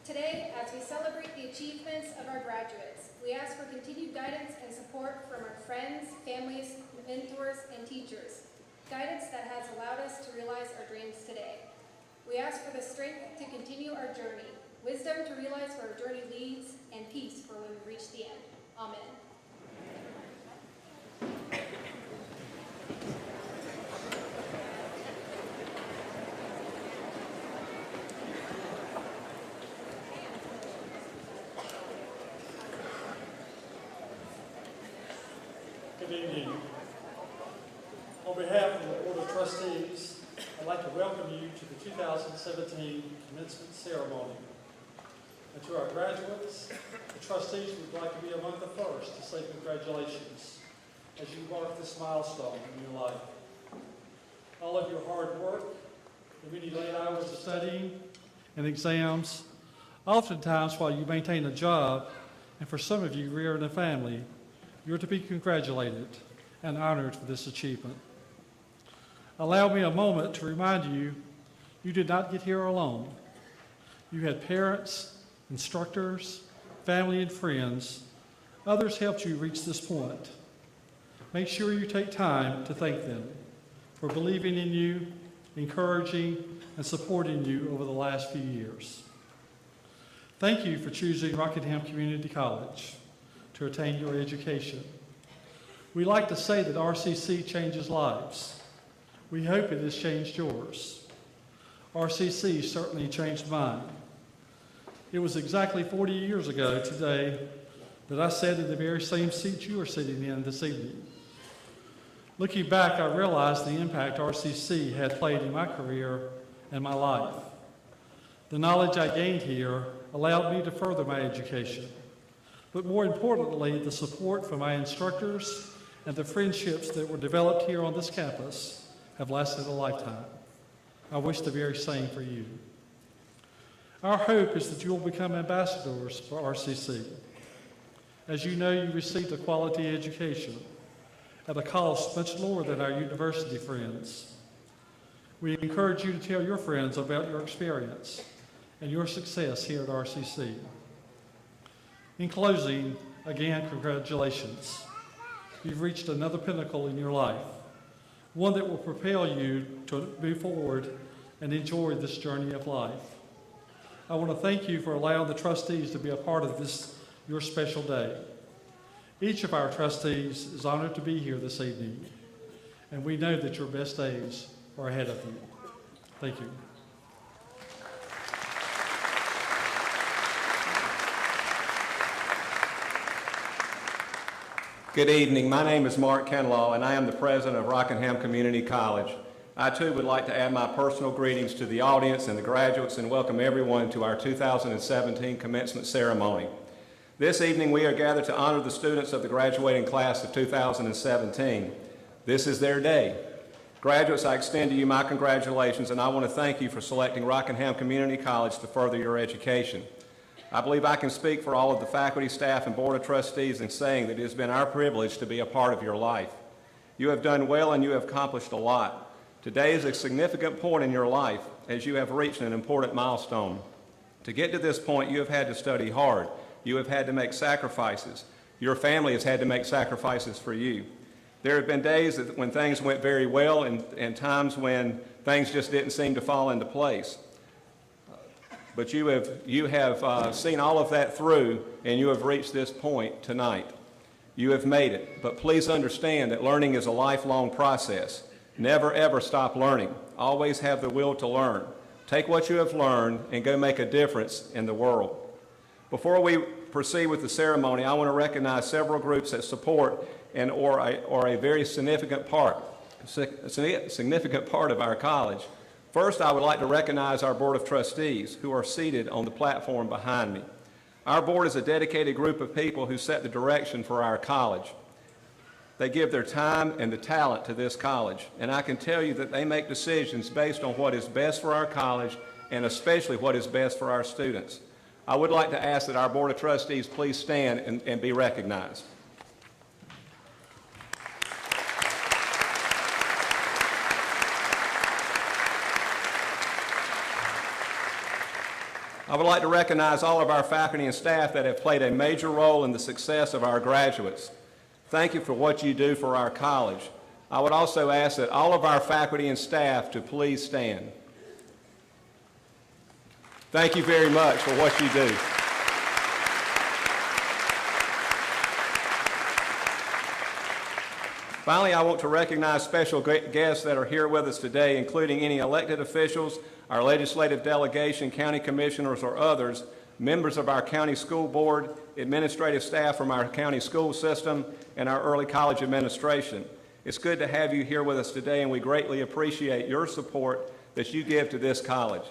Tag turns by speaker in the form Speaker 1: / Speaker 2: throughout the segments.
Speaker 1: Today, as we celebrate the achievements of our graduates, we ask for continued guidance and support from our friends, families, mentors, and teachers. Guidance that has allowed us to realize our dreams today. We ask for the strength to continue our journey, wisdom to realize where our journey leads, and peace for when we reach the end. Amen.
Speaker 2: Good evening. On behalf of the Board of Trustees, I'd like to welcome you to the 2017 Commencement Ceremony. And to our graduates, the trustees would like to be among the first to say congratulations as you mark this milestone in your life. All of your hard work, the many late hours of studying and exams, oftentimes while you maintain a job, and for some of you rearing a family, you're to be congratulated and honored for this achievement. Allow me a moment to remind you, you did not get here alone. You had parents, instructors, family, and friends. Others helped you reach this point. Make sure you take time to thank them for believing in you, encouraging, and supporting you over the last few years. Thank you for choosing Rockingham Community College to attain your education. We like to say that RCC changes lives. We hope it has changed yours. RCC certainly changed mine. It was exactly 40 years ago today that I sat in the very same seat you are sitting in this evening. Looking back, I realized the impact RCC had played in my career and my life. The knowledge I gained here allowed me to further my education. But more importantly, the support from my instructors and the friendships that were developed here on this campus have lasted a lifetime. I wish the very same for you. Our hope is that you will become ambassadors for RCC. As you know, you received a quality education at a cost much lower than our university friends. We encourage you to tell your friends about your experience and your success here at RCC. In closing, again, congratulations. You've reached another pinnacle in your life, one that will propel you to move forward and enjoy this journey of life. I want to thank you for allowing the trustees to be a part of this, your special day. Each of our trustees is honored to be here this evening, and we know that your best days are ahead of you. Thank you.
Speaker 3: Good evening. My name is Mark Kenlaw, and I am the president of Rockingham Community College. I, too, would like to add my personal greetings to the audience and the graduates and welcome everyone to our 2017 commencement ceremony. This evening, we are gathered to honor the students of the graduating class of 2017. This is their day. Graduates, I extend to you my congratulations, and I want to thank you for selecting Rockingham Community College to further your education. I believe I can speak for all of the faculty, staff, and board of trustees in saying that it has been our privilege to be a part of your life. You have done well and you have accomplished a lot. Today is a significant point in your life as you have reached an important milestone. To get to this point, you have had to study hard. You have had to make sacrifices. Your family has had to make sacrifices for you. There have been days when things went very well and times when things just didn't seem to fall into place. But you have seen all of that through, and you have reached this point tonight. You have made it. But please understand that learning is a lifelong process. Never, ever stop learning. Always have the will to learn. Take what you have learned and go make a difference in the world. Before we proceed with the ceremony, I want to recognize several groups that support or a very significant part of our college. First, I would like to recognize our Board of Trustees who are seated on the platform behind me. Our board is a dedicated group of people who set the direction for our college. They give their time and the talent to this college, and I can tell you that they make decisions based on what is best for our college and especially what is best for our students. I would like to ask that our Board of Trustees please stand and be recognized. I would like to recognize all of our faculty and staff that have played a major role in the success of our graduates. Thank you for what you do for our college. I would also ask that all of our faculty and staff to please stand. Thank you very much for what you do. Finally, I want to recognize special guests that are here with us today, including any elected officials, our legislative delegation, county commissioners, or others, members of our county school board, administrative staff from our county school system, and our early college administration. It's good to have you here with us today, and we greatly appreciate your support that you give to this college.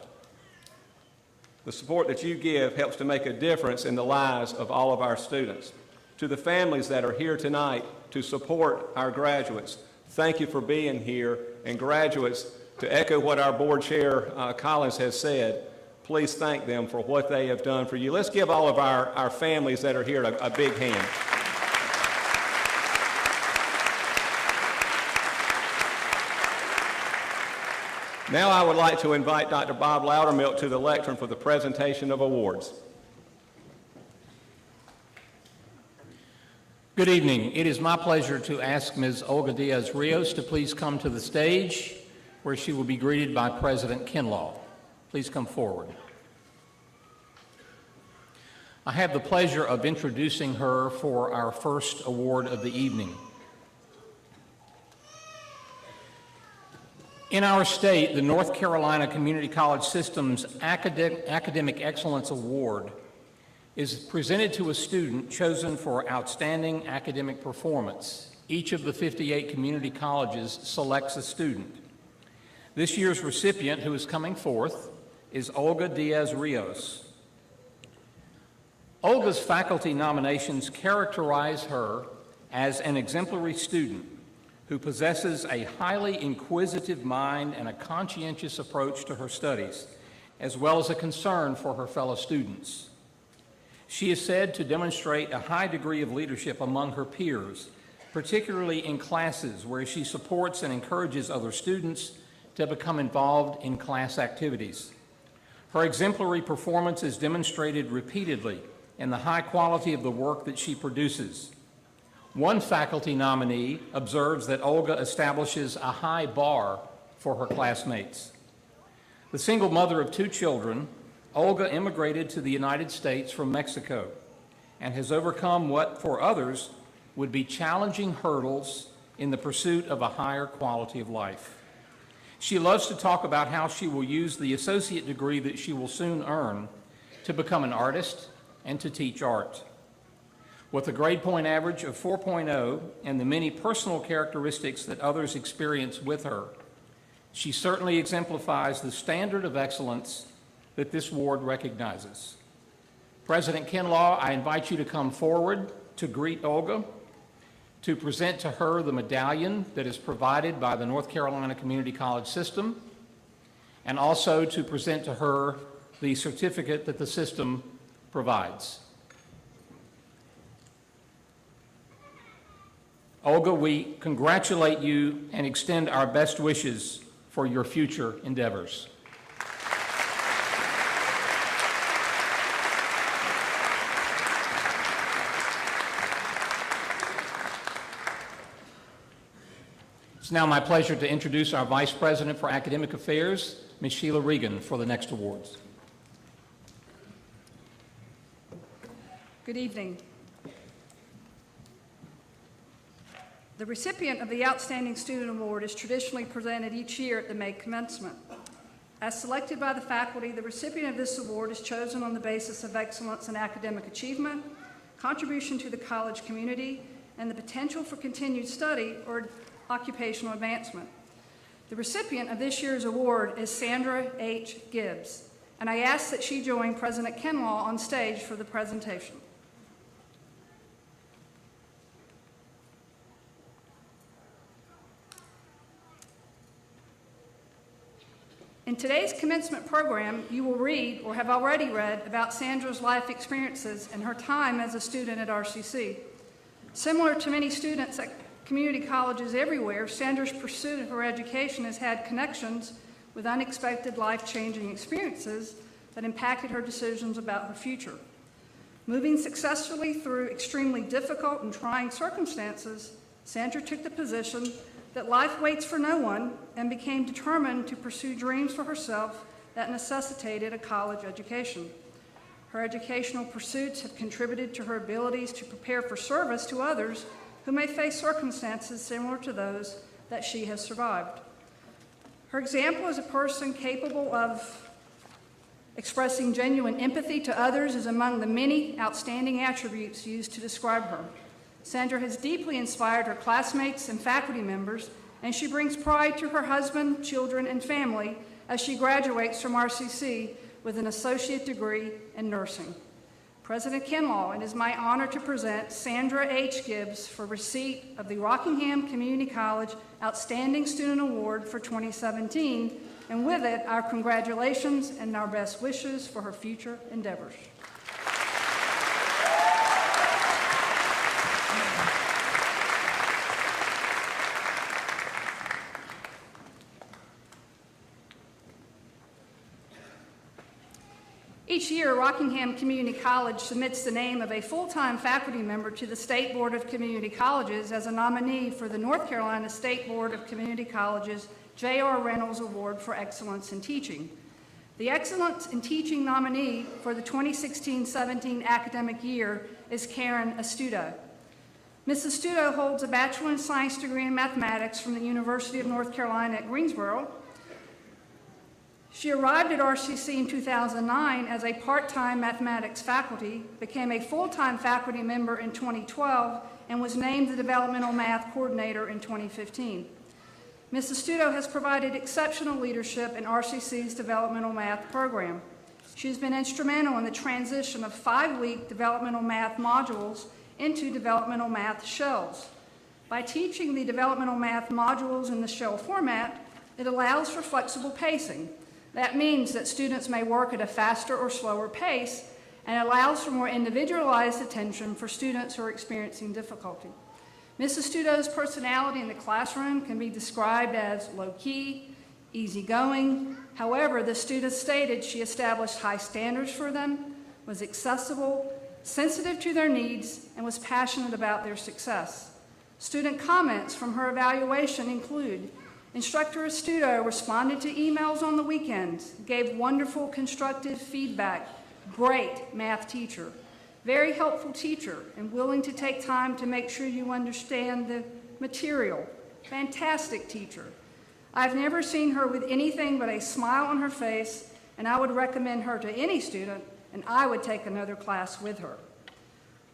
Speaker 3: The support that you give helps to make a difference in the lives of all of our students. To the families that are here tonight to support our graduates, thank you for being here. And graduates, to echo what our board chair, Collins, has said, please thank them for what they have done for you. Let's give all of our families that are here a big hand. Now I would like to invite Dr. Bob Loudermilk to the lectern for the presentation of awards.
Speaker 4: Good evening. It is my pleasure to ask Ms. Olga Diaz-Rios to please come to the stage where she will be greeted by President Kinlaw. Please come forward. I have the pleasure of introducing her for our first award of the evening. In our state, the North Carolina Community College System's Academic Excellence Award is presented to a student chosen for outstanding academic performance. Each of the 58 community colleges selects a student. This year's recipient, who is coming forth, is Olga Diaz-Rios. Olga's faculty nominations characterize her as an exemplary student who possesses a highly inquisitive mind and a conscientious approach to her studies, as well as a concern for her fellow students. She is said to demonstrate a high degree of leadership among her peers, particularly in classes where she supports and encourages other students to become involved in class activities. Her exemplary performance is demonstrated repeatedly in the high quality of the work that she produces. One faculty nominee observes that Olga establishes a high bar for her classmates. The single mother of 2 children, Olga immigrated to the United States from Mexico and has overcome what for others would be challenging hurdles in the pursuit of a higher quality of life. She loves to talk about how she will use the associate degree that she will soon earn to become an artist and to teach art. With a grade point average of 4.0 and the many personal characteristics that others experience with her, she certainly exemplifies the standard of excellence that this award recognizes. President Kinlaw, I invite you to come forward to greet Olga, to present to her the medallion that is provided by the North Carolina Community College System, and also to present to her the certificate that the system provides. Olga, we congratulate you and extend our best wishes for your future endeavors. It's now my pleasure to introduce our Vice President for Academic Affairs, Ms. Sheila Regan, for the next awards.
Speaker 5: Good evening. The recipient of the Outstanding Student Award is traditionally presented each year at the May Commencement. As selected by the faculty, the recipient of this award is chosen on the basis of excellence in academic achievement, contribution to the college community, and the potential for continued study or occupational advancement. The recipient of this year's award is Sandra H. Gibbs, and I ask that she join President Kinlaw on stage for the presentation. In today's commencement program, you will read or have already read about Sandra's life experiences and her time as a student at RCC. Similar to many students at community colleges everywhere, Sandra's pursuit of her education has had connections with unexpected life-changing experiences that impacted her decisions about her future. Moving successfully through extremely difficult and trying circumstances, Sandra took the position that life waits for no one and became determined to pursue dreams for herself that necessitated a college education. Her educational pursuits have contributed to her abilities to prepare for service to others who may face circumstances similar to those that she has survived. Her example as a person capable of expressing genuine empathy to others is among the many outstanding attributes used to describe her. Sandra has deeply inspired her classmates and faculty members, and she brings pride to her husband, children, and family as she graduates from RCC with an associate degree in nursing. President Kinlaw, it is my honor to present Sandra H. Gibbs for receipt of the Rockingham Community College Outstanding Student Award for 2017, and with it, our congratulations and our best wishes for her future endeavors. Each year, Rockingham Community College submits the name of a full-time faculty member to the State Board of Community Colleges as a nominee for the North Carolina State Board of Community Colleges J.R. Reynolds Award for Excellence in Teaching. The Excellence in Teaching nominee for the 2016-17 academic year is Karen Astuto. Ms. Astuto holds a Bachelor in Science degree in Mathematics from the University of North Carolina at Greensboro. She arrived at RCC in 2009 as a part-time mathematics faculty, became a full-time faculty member in 2012, and was named the Developmental Math Coordinator in 2015. Ms. Astuto has provided exceptional leadership in RCC's Developmental Math program. She has been instrumental in the transition of 5-week developmental math modules into developmental math shells. By teaching the developmental math modules in the shell format, it allows for flexible pacing. That means that students may work at a faster or slower pace, and allows for more individualized attention for students who are experiencing difficulty. Ms. Astuto's personality in the classroom can be described as low-key, easygoing. However, the students stated she established high standards for them, was accessible, sensitive to their needs, and was passionate about their success. Student comments from her evaluation include: Instructor Astuto responded to emails on the weekends, gave wonderful constructive feedback, great math teacher, very helpful teacher, and willing to take time to make sure you understand the material, fantastic teacher. I've never seen her with anything but a smile on her face, and I would recommend her to any student, and I would take another class with her.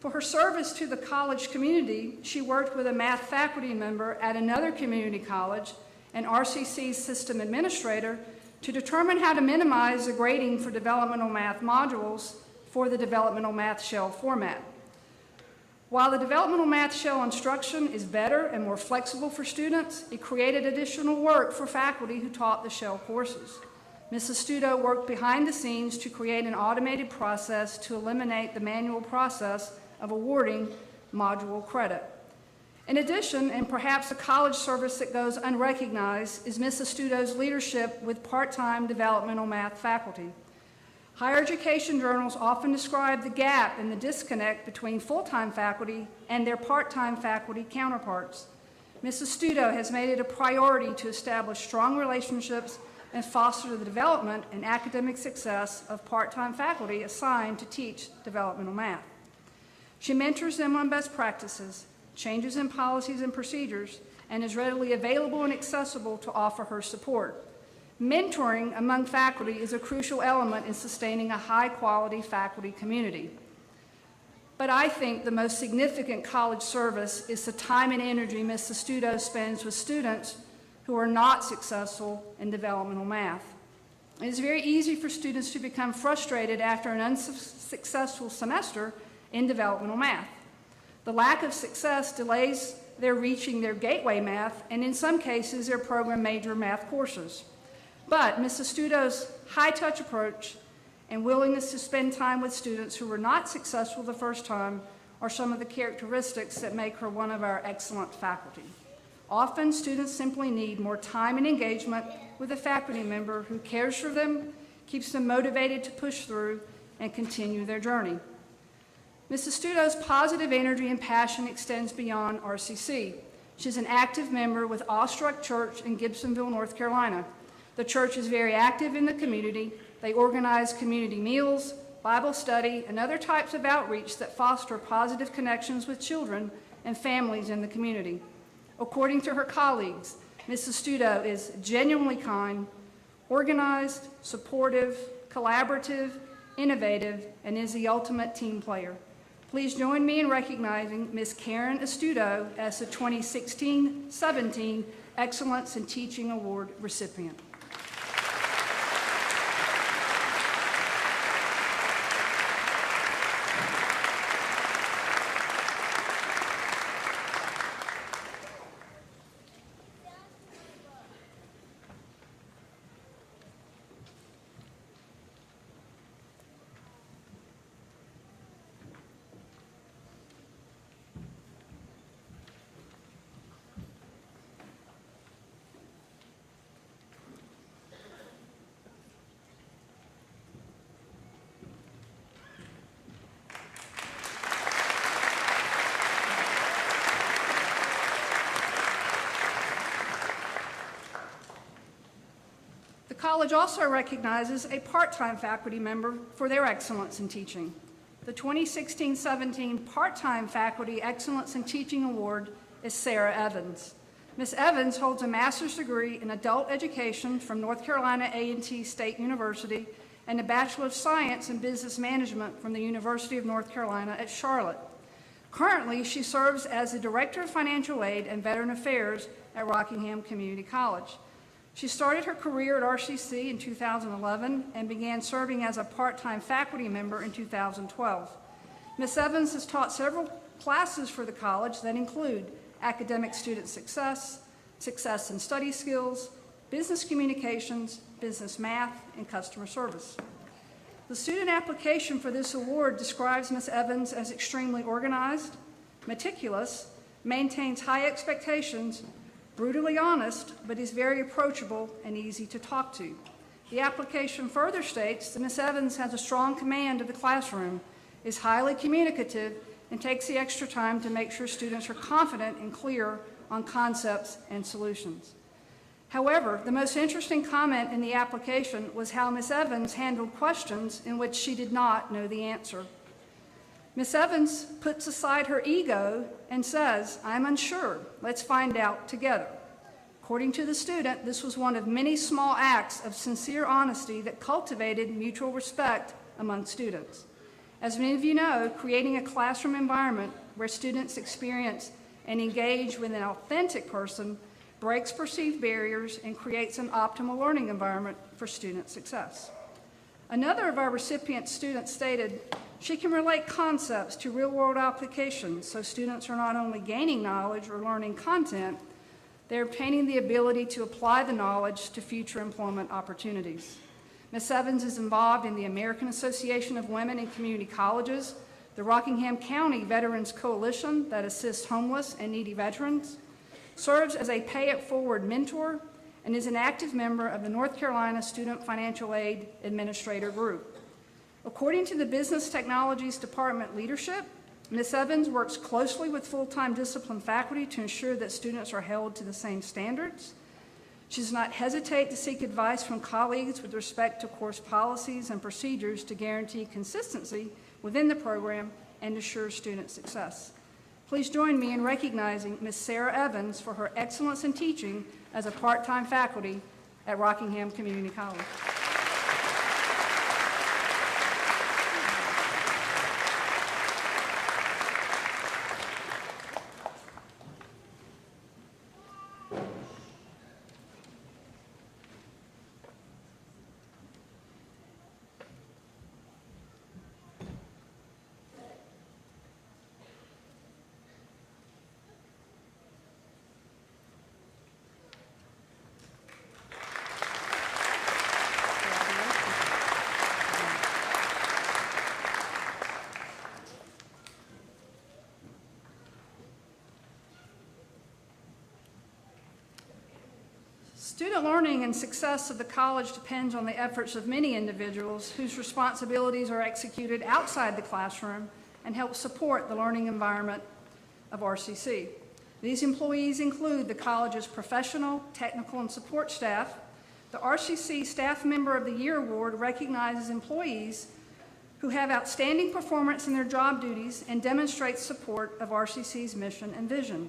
Speaker 5: For her service to the college community, she worked with a math faculty member at another community college and RCC's system administrator to determine how to minimize the grading for developmental math modules for the developmental math shell format. While the developmental math shell instruction is better and more flexible for students, it created additional work for faculty who taught the shell courses. Ms. Astuto worked behind the scenes to create an automated process to eliminate the manual process of awarding module credit. In addition, and perhaps a college service that goes unrecognized, is Ms. Astuto's leadership with part-time developmental math faculty. Higher education journals often describe the gap and the disconnect between full-time faculty and their part-time faculty counterparts. Ms. Astuto has made it a priority to establish strong relationships and foster the development and academic success of part-time faculty assigned to teach developmental math. She mentors them on best practices, changes in policies and procedures, and is readily available and accessible to offer her support. Mentoring among faculty is a crucial element in sustaining a high-quality faculty community. But I think the most significant college service is the time and energy Ms. Astuto spends with students who are not successful in developmental math. It is very easy for students to become frustrated after an unsuccessful semester in developmental math. The lack of success delays their reaching their gateway math, and in some cases, their program major math courses. But Ms. Astuto's high-touch approach and willingness to spend time with students who were not successful the first time are some of the characteristics that make her one of our excellent faculty. Often, students simply need more time and engagement with a faculty member who cares for them, keeps them motivated to push through and continue their journey. Mrs. Studo's positive energy and passion extends beyond RCC. She's an active member with Awestruck Church in Gibsonville, North Carolina. The church is very active in the community. They organize community meals, Bible study, and other types of outreach that foster positive connections with children and families in the community. According to her colleagues, Mrs. Studo is genuinely kind, organized, supportive, collaborative, innovative, and is the ultimate team player. Please join me in recognizing Ms. Karen Estudo as the 2016-17 Excellence in Teaching Award recipient. The college also recognizes a part-time faculty member for their excellence in teaching. The 2016-17 Part-Time Faculty Excellence in Teaching Award is Sarah Evans. Ms. Evans holds a master's degree in adult education from North Carolina A&T State University and a Bachelor of Science in Business Management from the University of North Carolina at Charlotte. Currently, she serves as the Director of Financial Aid and Veteran Affairs at Rockingham Community College. She started her career at RCC in 2011 and began serving as a part-time faculty member in 2012. Ms. Evans has taught several classes for the college that include academic student success, success in study skills, business communications, business math, and customer service. The student application for this award describes Ms. Evans as extremely organized, meticulous, maintains high expectations, brutally honest, but is very approachable and easy to talk to. The application further states that Ms. Evans has a strong command of the classroom, is highly communicative, and takes the extra time to make sure students are confident and clear on concepts and solutions. However, the most interesting comment in the application was how Ms. Evans handled questions in which she did not know the answer. Ms. Evans puts aside her ego and says, "I'm unsure, let's find out together." According to the student, this was one of many small acts of sincere honesty that cultivated mutual respect among students. As many of you know, creating a classroom environment where students experience and engage with an authentic person breaks perceived barriers and creates an optimal learning environment for student success. Another of our recipient students stated, "She can relate concepts to real-world applications, so students are not only gaining knowledge or learning content, they're obtaining the ability to apply the knowledge to future employment opportunities." Ms. Evans is involved in the American Association of Women in Community Colleges, the Rockingham County Veterans Coalition that assists homeless and needy veterans, serves as a pay-it-forward mentor, and is an active member of the North Carolina Student Financial Aid Administrator Group. According to the Business Technologies Department leadership, Ms. Evans works closely with full-time discipline faculty to ensure that students are held to the same standards. She does not hesitate to seek advice from colleagues with respect to course policies and procedures to guarantee consistency within the program and assure student success. Please join me in recognizing Ms. Sarah Evans for her excellence in teaching as a part-time faculty at Rockingham Community College. Student learning and success of the college depends on the efforts of many individuals whose responsibilities are executed outside the classroom and help support the learning environment of RCC. These employees include the college's professional, technical, and support staff. The RCC Staff Member of the Year Award recognizes employees who have outstanding performance in their job duties and demonstrates support of RCC's mission and vision.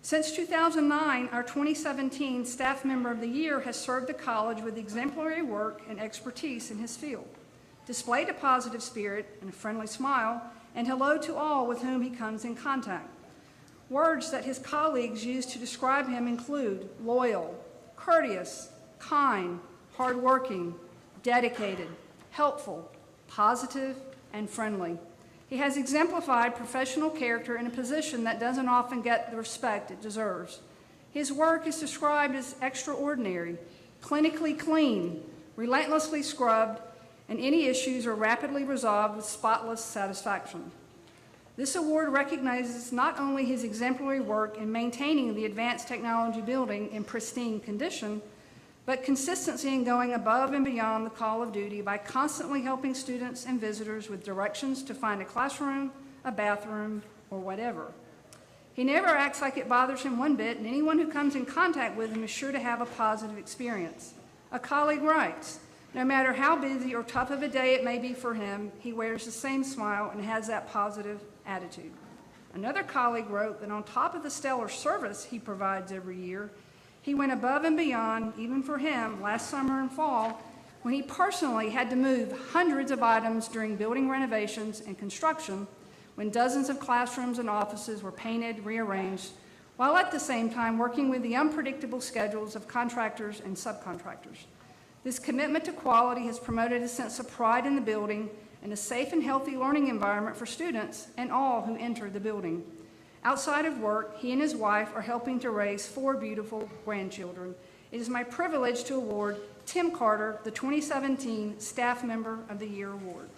Speaker 5: Since 2009, our 2017 Staff Member of the Year has served the college with exemplary work and expertise in his field, displayed a positive spirit and a friendly smile, and hello to all with whom he comes in contact. Words that his colleagues use to describe him include loyal, courteous, kind, hardworking, dedicated, helpful, positive, and friendly. He has exemplified professional character in a position that doesn't often get the respect it deserves. His work is described as extraordinary, clinically clean, relentlessly scrubbed, and any issues are rapidly resolved with spotless satisfaction. This award recognizes not only his exemplary work in maintaining the Advanced Technology Building in pristine condition, but consistency in going above and beyond the call of duty by constantly helping students and visitors with directions to find a classroom, a bathroom, or whatever. He never acts like it bothers him one bit, and anyone who comes in contact with him is sure to have a positive experience. A colleague writes, no matter how busy or tough of a day it may be for him, he wears the same smile and has that positive attitude. Another colleague wrote that on top of the stellar service he provides every year, he went above and beyond, even for him, last summer and fall, when he personally had to move hundreds of items during building renovations and construction, when dozens of classrooms and offices were painted, rearranged, while at the same time working with the unpredictable schedules of contractors and subcontractors. This commitment to quality has promoted a sense of pride in the building and a safe and healthy learning environment for students and all who enter the building. Outside of work, he and his wife are helping to raise 4 beautiful grandchildren. It is my privilege to award Tim Carter the 2017 Staff Member of the Year Award.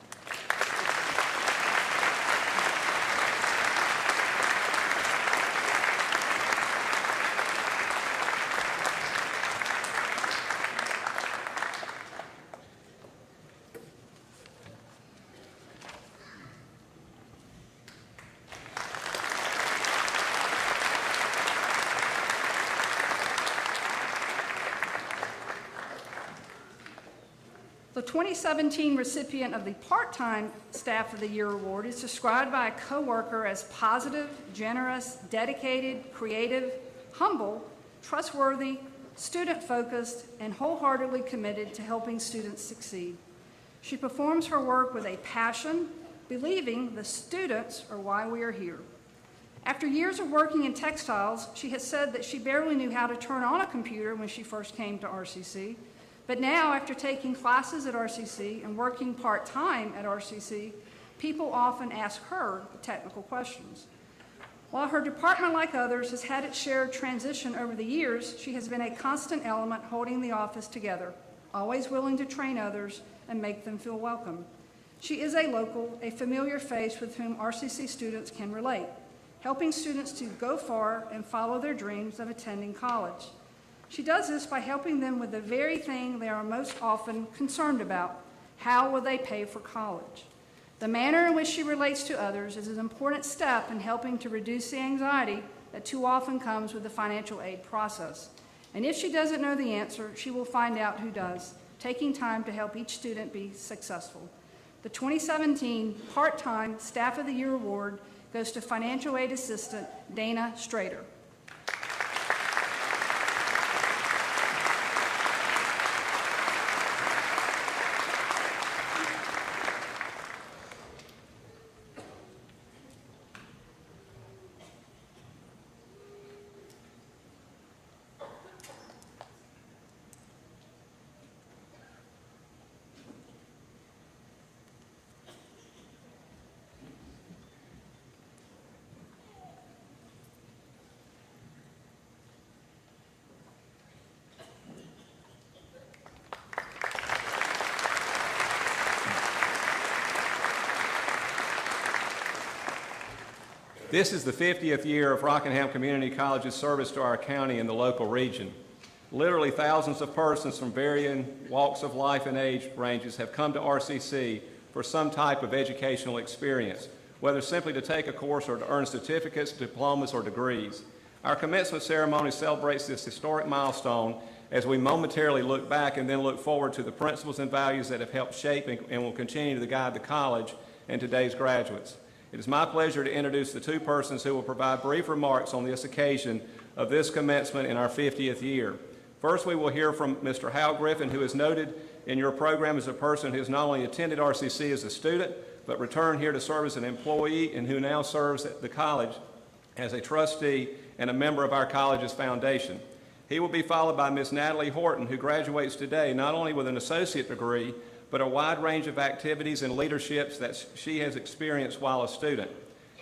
Speaker 5: The 2017 recipient of the Part-Time Staff of the Year Award is described by a coworker as positive, generous, dedicated, creative, humble, trustworthy, student-focused, and wholeheartedly committed to helping students succeed. She performs her work with a passion, believing the students are why we are here. After years of working in textiles, she has said that she barely knew how to turn on a computer when she first came to RCC. But now, after taking classes at RCC and working part-time at RCC, people often ask her technical questions. While her department, like others, has had its shared transition over the years, she has been a constant element holding the office together, always willing to train others and make them feel welcome. She is a local, a familiar face with whom RCC students can relate, helping students to go far and follow their dreams of attending college. She does this by helping them with the very thing they are most often concerned about: how will they pay for college? The manner in which she relates to others is an important step in helping to reduce the anxiety that too often comes with the financial aid process. And if she doesn't know the answer, she will find out who does, taking time to help each student be successful. The 2017 Part-Time Staff of the Year Award goes to Financial Aid Assistant Dana Strader. This is the 50th year of Rockingham Community College's service to our county and the local region.
Speaker 3: Literally thousands of persons from varying walks of life and age ranges have come to RCC for some type of educational experience, whether simply to take a course or to earn certificates, diplomas, or degrees. Our commencement ceremony celebrates this historic milestone as we momentarily look back and then look forward to the principles and values that have helped shape and will continue to guide the college and today's graduates. It is my pleasure to introduce the two persons who will provide brief remarks on this occasion of this commencement in our 50th year. First, we will hear from Mr. Hal Griffin, who is noted in your program as a person who has not only attended RCC as a student, but returned here to serve as an employee and who now serves at the college as a trustee and a member of our college's foundation. He will be followed by Ms. Natalie Horton, who graduates today not only with an associate degree, but a wide range of activities and leaderships that she has experienced while a student.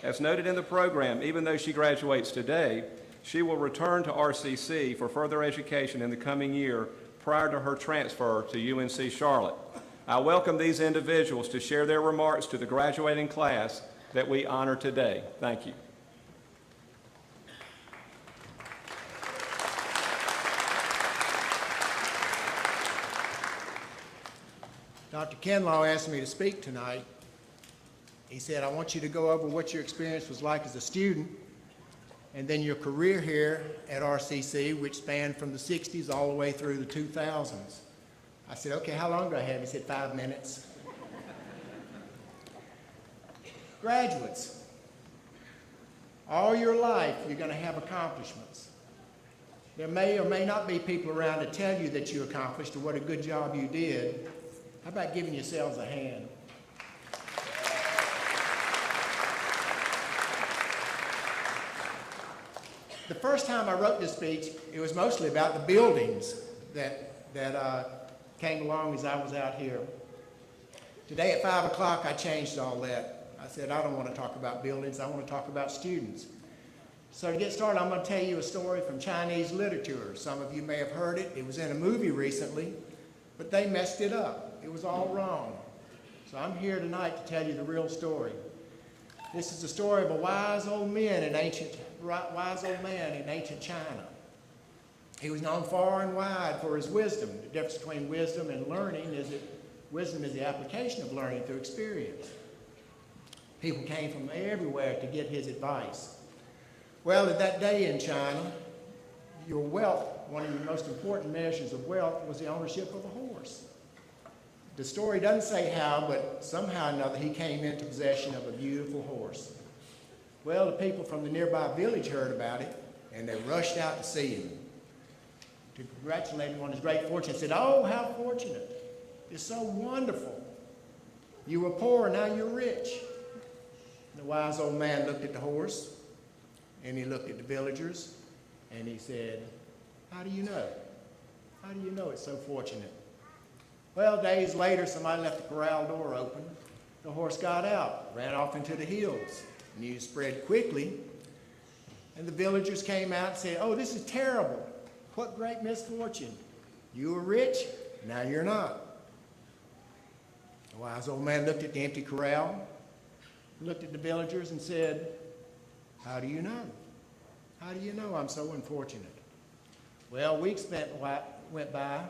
Speaker 3: As noted in the program, even though she graduates today, she will return to RCC for further education in the coming year prior to her transfer to UNC Charlotte. I welcome these individuals to share their remarks to the graduating class that we honor today. Thank you.
Speaker 6: Dr. Kinlaw asked me to speak tonight. He said, I want you to go over what your experience was like as a student and then your career here at RCC, which spanned from the 60s all the way through the 2000s. I said, okay, how long do I have? He said, 5 minutes. Graduates, all your life you're going to have accomplishments. There may or may not be people around to tell you that you accomplished or what a good job you did. How about giving yourselves a hand? The first time I wrote this speech, it was mostly about the buildings that came along as I was out here. Today at 5 o'clock, I changed all that. I said, I don't want to talk about buildings, I want to talk about students. So to get started, I'm going to tell you a story from Chinese literature. Some of you may have heard it. It was in a movie recently, but they messed it up. It was all wrong. So I'm here tonight to tell you the real story. This is the story of a wise old man in ancient China. He was known far and wide for his wisdom. The difference between wisdom and learning is that wisdom is the application of learning through experience. People came from everywhere to get his advice. Well, at that day in China, your wealth, one of your most important measures of wealth, was the ownership of a horse. The story doesn't say how, but somehow or another he came into possession of a beautiful horse. Well, the people from the nearby village heard about it, and they rushed out to see him, to congratulate him on his great fortune. Said, oh, how fortunate. It's so wonderful. You were poor, now you're rich. The wise old man looked at the horse, and he looked at the villagers, and he said, how do you know? How do you know it's so fortunate? Well, days later, somebody left the corral door open. The horse got out, ran off into the hills. News spread quickly, and the villagers came out and said, oh, this is terrible. What great misfortune. You were rich, now you're not. The wise old man looked at the empty corral, looked at the villagers and said, how do you know? How do you know I'm so unfortunate? Well, weeks went by,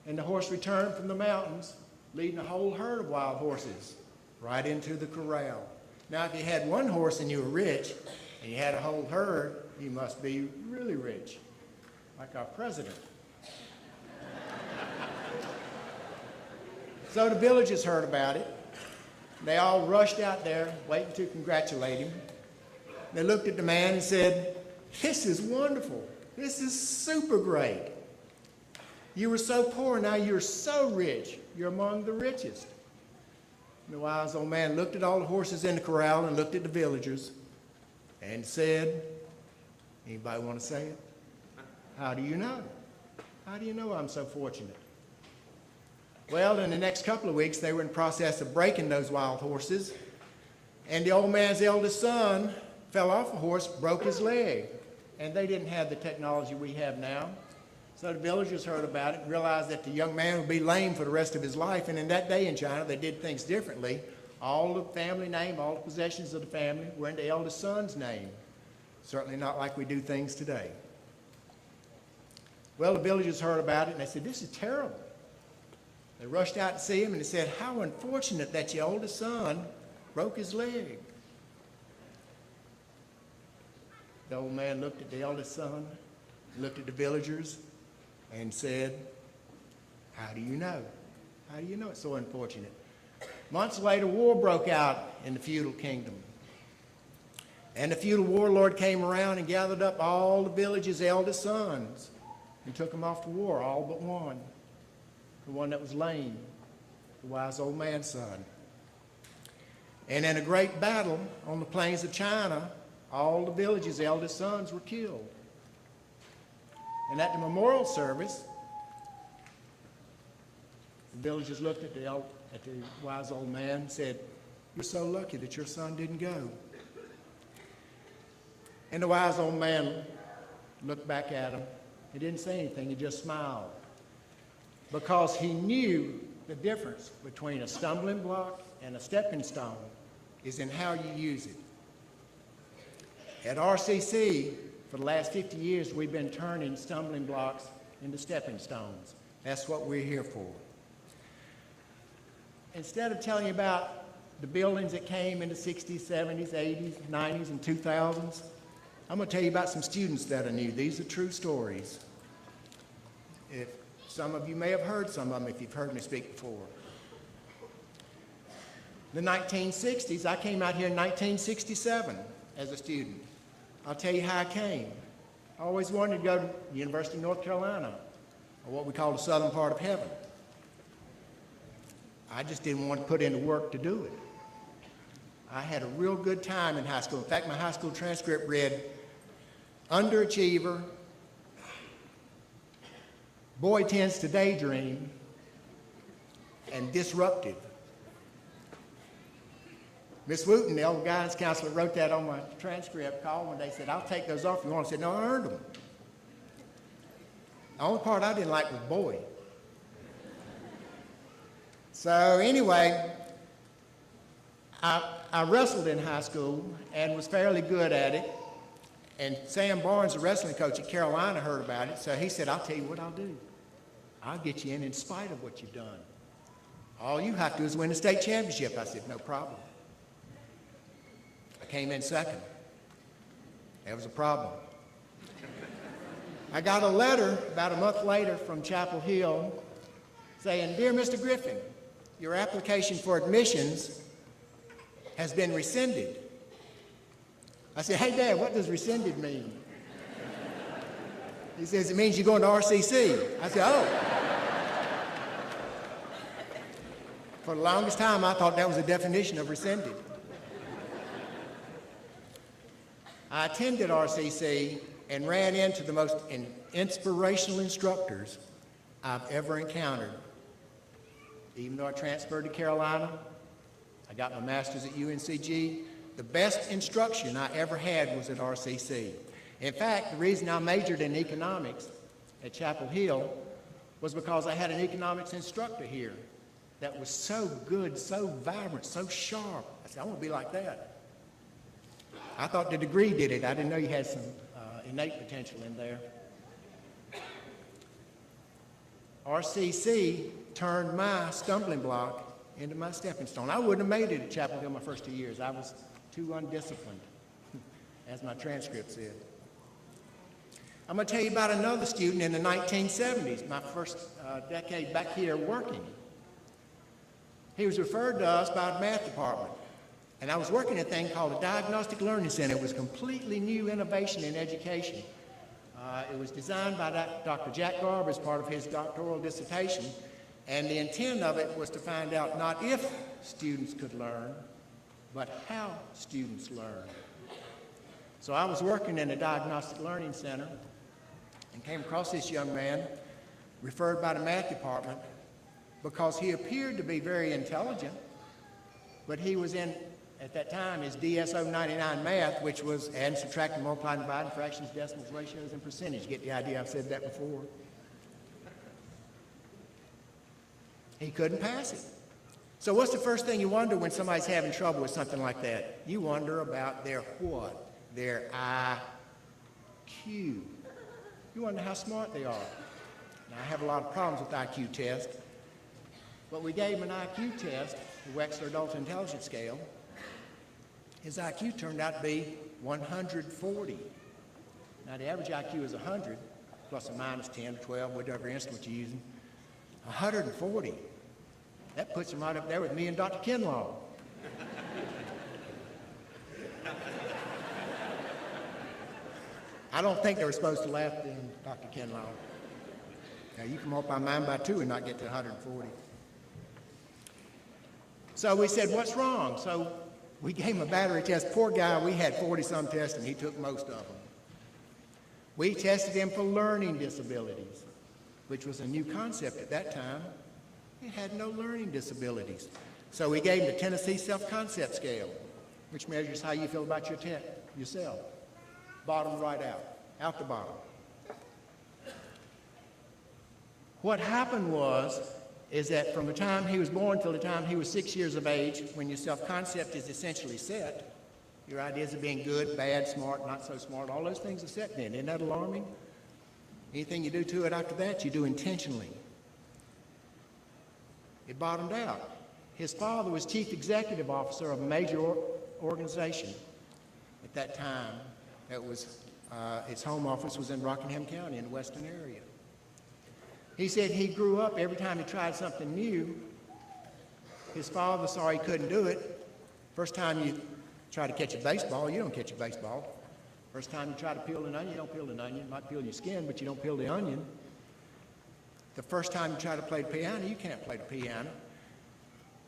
Speaker 6: and the horse returned from the mountains, leading a whole herd of wild horses right into the corral. Now, if you had one horse and you were rich, and you had a whole herd, you must be really rich, like our president. So the villagers heard about it. They all rushed out there, waiting to congratulate him. They looked at the man and said, this is wonderful. This is super great. You were so poor, now you're so rich. You're among the richest. And the wise old man looked at all the horses in the corral and looked at the villagers and said, anybody want to say it? How do you know? How do you know I'm so fortunate? Well, in the next couple of weeks, they were in the process of breaking those wild horses, and the old man's eldest son fell off a horse, broke his leg, and they didn't have the technology we have now. So the villagers heard about it and realized that the young man would be lame for the rest of his life, and in that day in China, they did things differently. All the family name, all the possessions of the family were in the eldest son's name. Certainly not like we do things today. Well, the villagers heard about it, and they said, "This is terrible." They rushed out to see him, and they said, "How unfortunate that your oldest son broke his leg." The old man looked at the eldest son, looked at the villagers, and said, "How do you know? How do you know it's so unfortunate?" Months later, war broke out in the feudal kingdom. And the feudal warlord came around and gathered up all the village's eldest sons and took them off to war, all but one, the one that was lame, the wise old man's son. And in a great battle on the plains of China, all the village's eldest sons were killed. And at the memorial service, the villagers looked at the wise old man and said, "You're so lucky that your son didn't go." And the wise old man looked back at him. He didn't say anything, he just smiled, because he knew the difference between a stumbling block and a stepping stone is in how you use it. At RCC, for the last 50 years, we've been turning stumbling blocks into stepping stones. That's what we're here for. Instead of telling you about the buildings that came in the 60s, 70s, 80s, 90s, and 2000s, I'm going to tell you about some students that are new. These are true stories. Some of you may have heard some of them if you've heard me speak before. The 1960s, I came out here in 1967 as a student. I'll tell you how I came. I always wanted to go to the University of North Carolina, or what we call the southern part of heaven. I just didn't want to put in the work to do it. I had a real good time in high school. In fact, my high school transcript read, "Underachiever, boy tends to daydream, and disruptive." Miss Wooten, the old guidance counselor, wrote that on my transcript, called one day, said, "I'll take those off if you want." I said, "No, I earned them." The only part I didn't like was boy. So anyway, I wrestled in high school and was fairly good at it. And Sam Barnes, the wrestling coach at Carolina, heard about it. So he said, "I'll tell you what I'll do. I'll get you in spite of what you've done. All you have to do is win the state championship." I said, "No problem." I came in second. There was a problem. I got a letter about a month later from Chapel Hill saying, "Dear Mr. Griffin, your application for admissions has been rescinded." I said, "Hey, Dad, what does rescinded mean?" He says, "It means you're going to RCC." I said, "Oh." For the longest time, I thought that was the definition of rescinded. I attended RCC and ran into the most inspirational instructors I've ever encountered. Even though I transferred to Carolina, I got my master's at UNCG, the best instruction I ever had was at RCC. In fact, the reason I majored in economics at Chapel Hill was because I had an economics instructor here that was so good, so vibrant, so sharp. I said, "I want to be like that." I thought the degree did it. I didn't know you had some innate potential in there. RCC turned my stumbling block into my stepping stone. I wouldn't have made it at Chapel Hill my first 2 years. I was too undisciplined, as my transcript said. I'm going to tell you about another student in the 1970s, my first decade back here working. He was referred to us by the math department. And I was working at a thing called a Diagnostic Learning Center. It was a completely new innovation in education. It was designed by Dr. Jack Garber as part of his doctoral dissertation. And the intent of it was to find out not if students could learn, but how students learn. So I was working in a Diagnostic Learning Center and came across this young man referred by the math department because he appeared to be very intelligent, but he was in, at that time, his DSO 99 math, which was adding, subtracting, multiplying, dividing, fractions, decimals, ratios, and percentage. Get the idea? I've said that before. He couldn't pass it. So what's the first thing you wonder when somebody's having trouble with something like that? You wonder about their what? Their IQ. You wonder how smart they are. Now, I have a lot of problems with IQ tests, but we gave him an IQ test, the Wechsler Adult Intelligence Scale. His IQ turned out to be 140. Now, the average IQ is 100, plus or minus 10 or 12, whatever instrument you're using. 140. That puts him right up there with me and Dr. Kinlaw. I don't think they were supposed to laugh then, Dr. Kinlaw. Now, you can multiply mine by 2 and not get to 140. So we said, what's wrong? So we gave him a battery test. Poor guy, we had 40-some tests, and he took most of them. We tested him for learning disabilities, which was a new concept at that time. He had no learning disabilities. So we gave him the Tennessee Self-Concept Scale, which measures how you feel about yourself. Bottom right out the bottom. What happened is that from the time he was born till the time he was 6 years of age, when your self-concept is essentially set, your ideas of being good, bad, smart, not so smart, all those things are set then. Isn't that alarming? Anything you do to it after that, you do intentionally. It bottomed out. His father was chief executive officer of a major organization at that time. Its home office was in Rockingham County in the western area. He said he grew up, every time he tried something new, his father saw he couldn't do it. First time you try to catch a baseball, you don't catch a baseball. First time you try to peel an onion, you don't peel an onion. You might peel your skin, but you don't peel the onion. The first time you try to play the piano, you can't play the piano.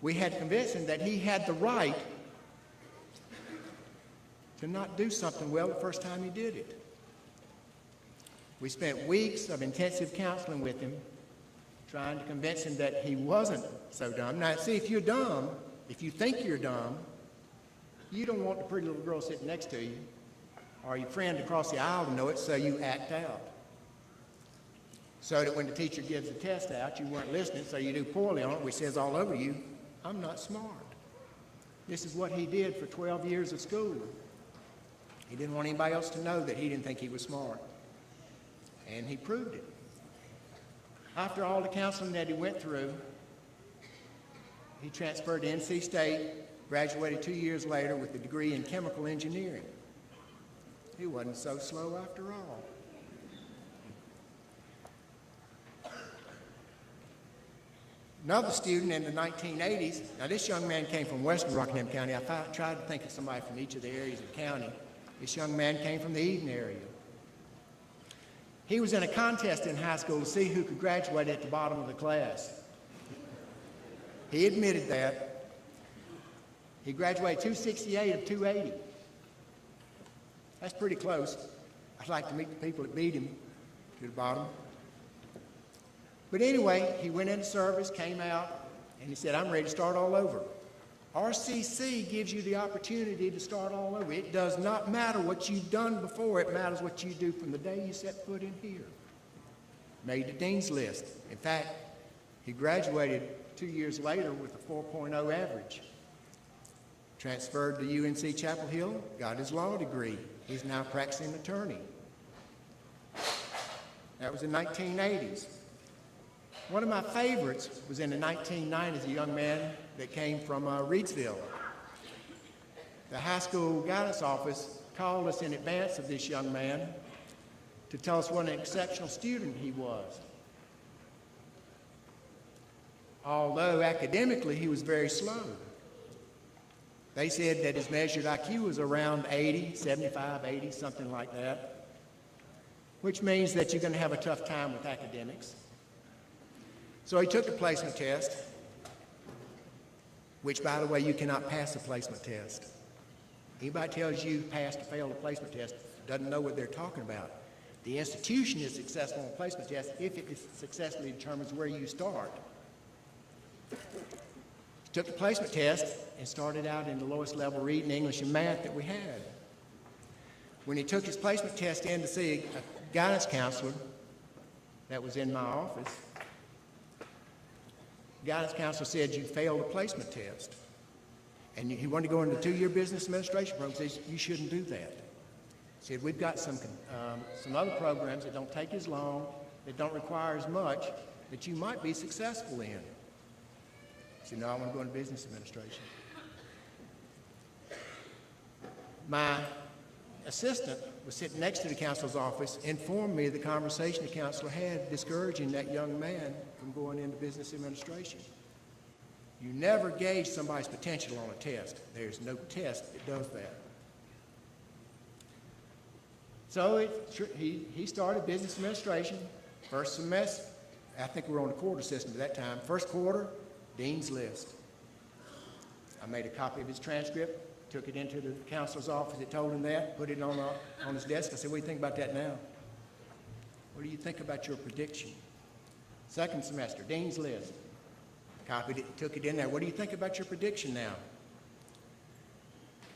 Speaker 6: We had to convince him that he had the right to not do something well the first time he did it. We spent weeks of intensive counseling with him, trying to convince him that he wasn't so dumb. Now, see, if you're dumb, if you think you're dumb, you don't want the pretty little girl sitting next to you or your friend across the aisle to know it, so you act out. So that when the teacher gives the test out, you weren't listening, so you do poorly on it, which says all over you, I'm not smart. This is what he did for 12 years of school. He didn't want anybody else to know that he didn't think he was smart. And he proved it. After all the counseling that he went through, he transferred to NC State, graduated 2 years later with a degree in chemical engineering. He wasn't so slow after all. Another student in the 1980s, now this young man came from western Rockingham County. I tried to think of somebody from each of the areas of the county. This young man came from the Eden area. He was in a contest in high school to see who could graduate at the bottom of the class. He admitted that. He graduated 268 of 280. That's pretty close. I'd like to meet the people that beat him to the bottom. But anyway, he went into service, came out, and he said, I'm ready to start all over. RCC gives you the opportunity to start all over. It does not matter what you've done before. It matters what you do from the day you set foot in here. Made the dean's list. In fact, he graduated 2 years later with a 4.0 average. Transferred to UNC Chapel Hill, got his law degree. He's now a practicing attorney. That was in the 1980s. One of my favorites was in the 1990s, a young man that came from Reedsville. The high school guidance office called us in advance of this young man to tell us what an exceptional student he was. Although academically he was very slow. They said that his measured IQ was around 80, 75, 80, something like that, which means that you're going to have a tough time with academics. So he took the placement test, which, by the way, you cannot pass the placement test. Anybody tells you passed or failed a placement test doesn't know what they're talking about. The institution is successful on a placement test if it successfully determines where you start. He took the placement test and started out in the lowest level reading, English, and math that we had. When he took his placement test in to see a guidance counselor that was in my office, the guidance counselor said, you failed a placement test. And he wanted to go into the 2-year business administration program. He said, you shouldn't do that. He said, we've got some other programs that don't take as long, that don't require as much that you might be successful in. So no, I want to go into business administration. My assistant was sitting next to the counselor's office, informed me of the conversation the counselor had discouraging that young man from going into business administration. You never gauge somebody's potential on a test. There's no test that does that. So he started business administration. First semester, I think we were on the quarter system at that time. First quarter, Dean's List. I made a copy of his transcript, took it into the counselor's office that told him that, put it on his desk. I said, what do you think about that now? What do you think about your prediction? Second semester, Dean's List. Copied it, took it in there. What do you think about your prediction now?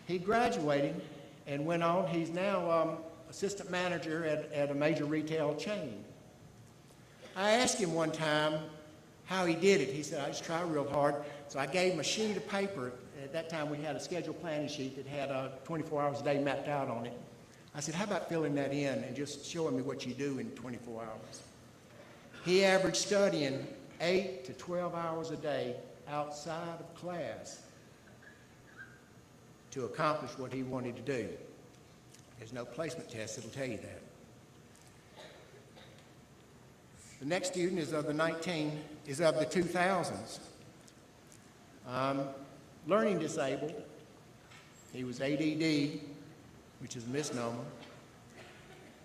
Speaker 6: He graduated and went on. He's now assistant manager at a major retail chain. I asked him one time how he did it. He said, I just try real hard. So I gave him a sheet of paper. At that time, we had a schedule planning sheet that had 24 hours a day mapped out on it. I said, how about filling that in and just showing me what you do in 24 hours? He averaged studying 8 to 12 hours a day outside of class to accomplish what he wanted to do. There's no placement test that'll tell you that. The next student is of the 2000s. Learning disabled. He was ADD, which is a misnomer,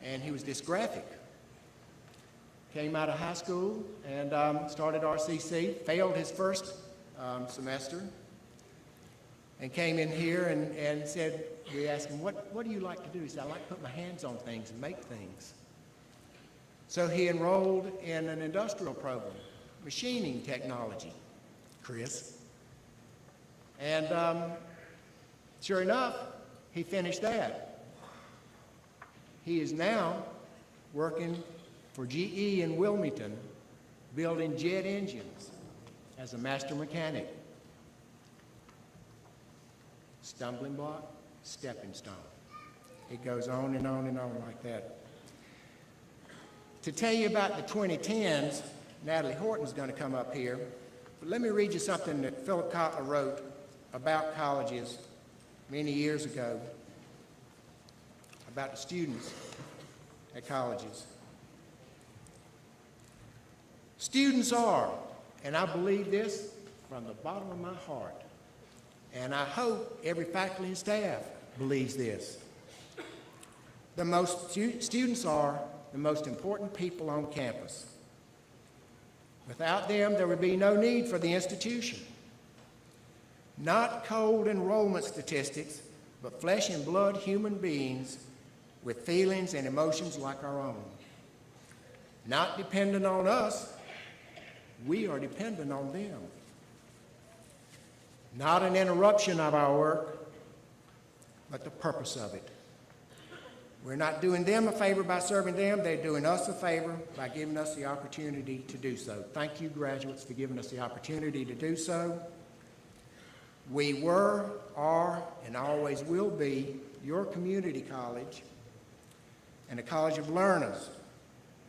Speaker 6: and he was dysgraphic. Came out of high school and started RCC, failed his first semester, and came in here and said, we asked him, what do you like to do? He said, I like to put my hands on things and make things. So he enrolled in an industrial program, machining technology, Chris. And sure enough, he finished that. He is now working for GE in Wilmington, building jet engines as a master mechanic. Stumbling block, stepping stone. It goes on and on and on like that. To tell you about the 2010s, Natalie Horton's going to come up here, but let me read you something that Philip Kotler wrote about colleges many years ago, about the students at colleges. Students are, and I believe this from the bottom of my heart, and I hope every faculty and staff believes this. Students are the most important people on campus. Without them, there would be no need for the institution. Not cold enrollment statistics, but flesh and blood human beings with feelings and emotions like our own. Not dependent on us, we are dependent on them. Not an interruption of our work, but the purpose of it. We're not doing them a favor by serving them. They're doing us a favor by giving us the opportunity to do so. Thank you, graduates, for giving us the opportunity to do so. We were, are, and always will be your community college and a college of learners,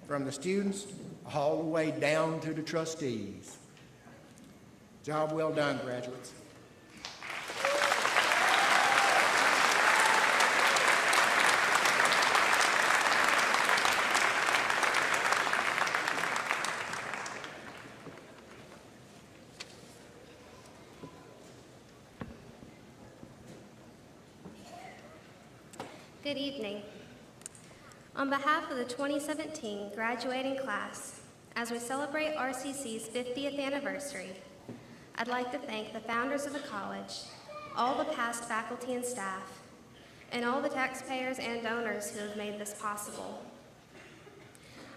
Speaker 6: from the students all the way down to the trustees. Job well done, graduates.
Speaker 7: Good evening. On behalf of the 2017 graduating class, as we celebrate RCC's 50th anniversary, I'd like to thank the founders of the college, all the past faculty and staff, and all the taxpayers and donors who have made this possible.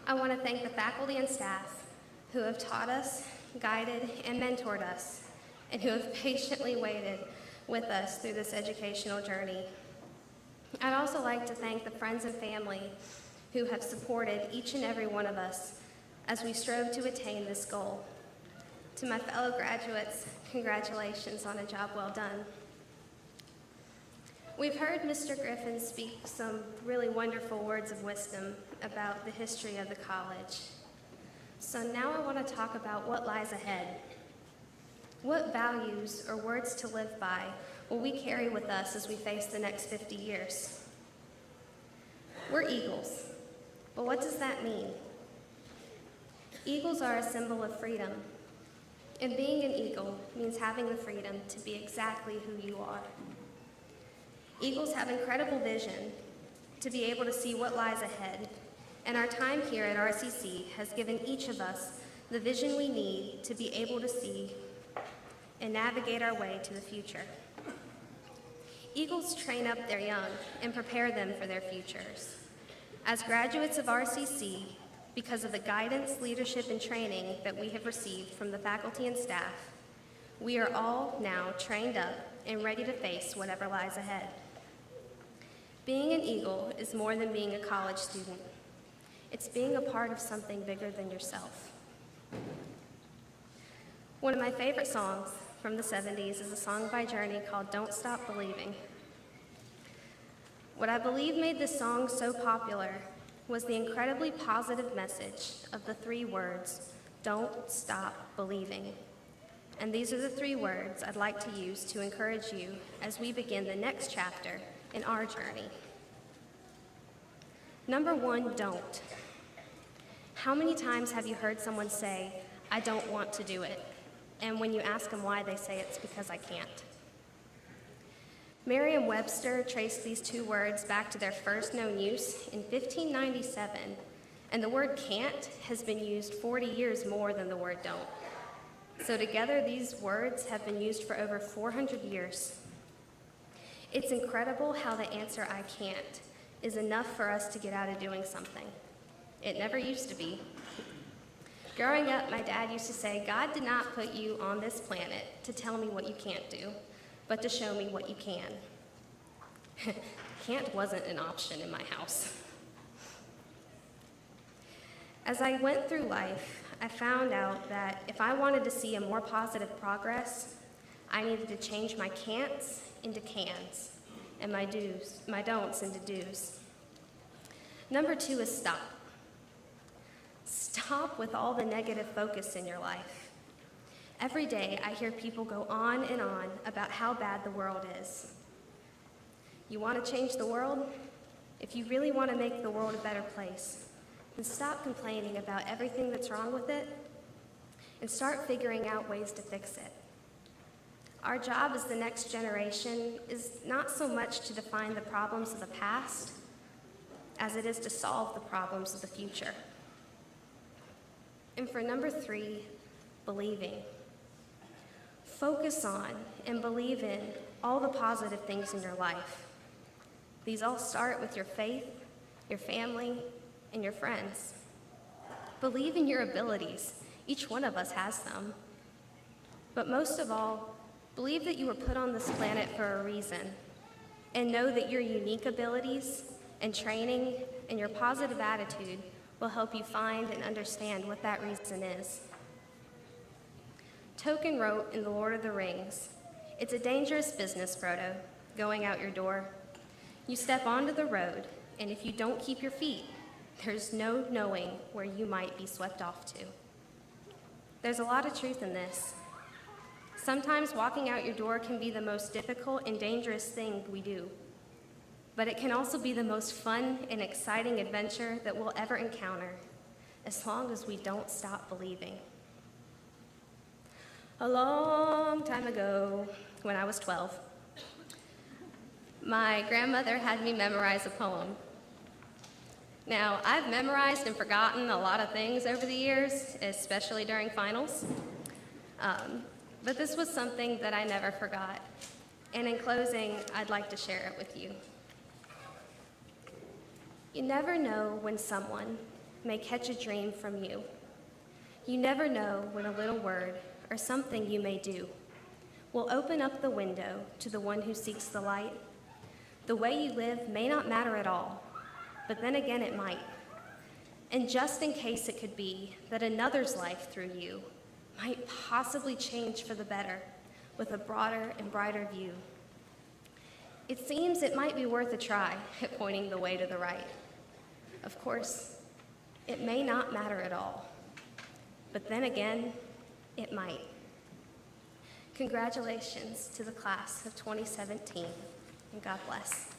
Speaker 7: I want to thank the faculty and staff who have taught us, guided, and mentored us, and who have patiently waited with us through this educational journey. I'd also like to thank the friends and family who have supported each and every one of us as we strove to attain this goal. To my fellow graduates, congratulations on a job well done. We've heard Mr. Griffin speak some really wonderful words of wisdom about the history of the college. So now I want to talk about what lies ahead. What values or words to live by will we carry with us as we face the next 50 years? We're eagles, but what does that mean? Eagles are a symbol of freedom, and being an eagle means having the freedom to be exactly who you are. Eagles have incredible vision to be able to see what lies ahead, and our time here at RCC has given each of us the vision we need to be able to see and navigate our way to the future. Eagles train up their young and prepare them for their futures. As graduates of RCC, because of the guidance, leadership, and training that we have received from the faculty and staff, we are all now trained up and ready to face whatever lies ahead. Being an Eagle is more than being a college student. It's being a part of something bigger than yourself. One of my favorite songs from the 70s is a song by Journey called Don't Stop Believing. What I believe made this song so popular was the incredibly positive message of the 3 words, don't stop believing. And these are the 3 words I'd like to use to encourage you as we begin the next chapter in our journey. Number 1, don't. How many times have you heard someone say, I don't want to do it? And when you ask them why, they say it's because I can't. Merriam-Webster traced these 2 words back to their first known use in 1597, and the word can't has been used 40 years more than the word don't. So together, these words have been used for over 400 years. It's incredible how the answer I can't is enough for us to get out of doing something. It never used to be. Growing up, my dad used to say, God did not put you on this planet to tell me what you can't do, but to show me what you can. Can't wasn't an option in my house. As I went through life, I found out that if I wanted to see a more positive progress, I needed to change my can'ts into cans, and my don'ts into do's. Number 2 is stop. Stop with all the negative focus in your life. Every day, I hear people go on and on about how bad the world is. You want to change the world? If you really want to make the world a better place, then stop complaining about everything that's wrong with it and start figuring out ways to fix it. Our job as the next generation is not so much to define the problems of the past as it is to solve the problems of the future. And for number 3, believing. Focus on and believe in all the positive things in your life. These all start with your faith, your family, and your friends. Believe in your abilities. Each one of us has them. But most of all, believe that you were put on this planet for a reason, and know that your unique abilities and training and your positive attitude will help you find and understand what that reason is. Tolkien wrote in The Lord of the Rings, "It's a dangerous business, Frodo, going out your door. You step onto the road, and if you don't keep your feet, there's no knowing where you might be swept off to." There's a lot of truth in this. Sometimes walking out your door can be the most difficult and dangerous thing we do, but it can also be the most fun and exciting adventure that we'll ever encounter, as long as we don't stop believing. A long time ago, when I was 12, my grandmother had me memorize a poem. Now, I've memorized and forgotten a lot of things over the years, especially during finals, but this was something that I never forgot. And in closing, I'd like to share it with you. You never know when someone may catch a dream from you. You never know when a little word or something you may do will open up the window to the one who seeks the light. The way you live may not matter at all, but then again it might. And just in case it could be that another's life through you might possibly change for the better with a broader and brighter view. It seems it might be worth a try at pointing the way to the right. Of course, it may not matter at all. but then again, it might. Congratulations to the class of 2017, and God bless.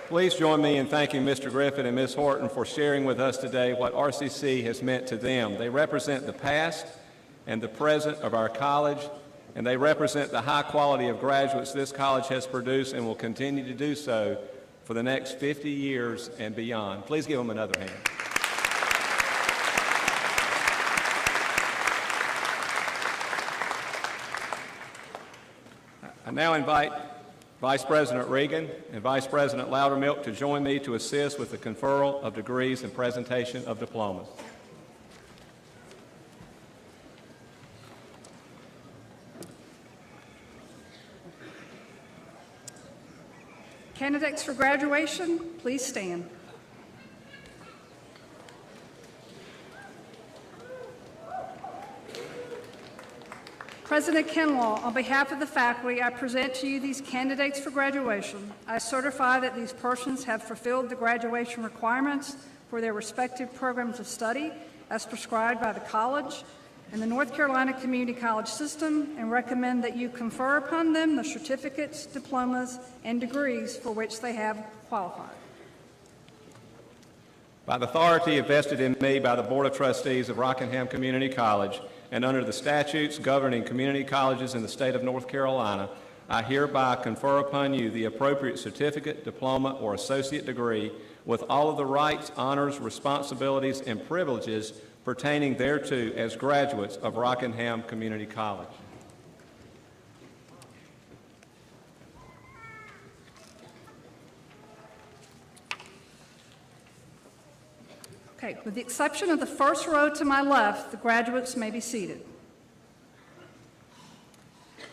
Speaker 3: Please join me in thanking Mr. Griffin and Ms. Horton for sharing with us today what RCC has meant to them. They represent the past and the present of our college, and they represent the high quality of graduates this college has produced and will continue to do so for the next 50 years and beyond. Please give them another hand. I now invite Vice President Regan and Vice President Loudermilk to join me to assist with the conferral of degrees and presentation of diplomas.
Speaker 5: Candidates for graduation, please stand. President Kinlaw, on behalf of the faculty, I present to you these candidates for graduation. I certify that these persons have fulfilled the graduation requirements for their respective programs of study as prescribed by the college and the North Carolina Community College system, and recommend that you confer upon them the certificates, diplomas, and degrees for which they have qualified.
Speaker 3: By the authority vested in me by the Board of Trustees of Rockingham Community College, and under the statutes governing community colleges in the state of North Carolina, I hereby confer upon you the appropriate certificate, diploma, or associate degree with all of the rights, honors, responsibilities, and privileges pertaining thereto as graduates of Rockingham Community College.
Speaker 5: Okay, with the exception of the first row to my left, the graduates may be seated.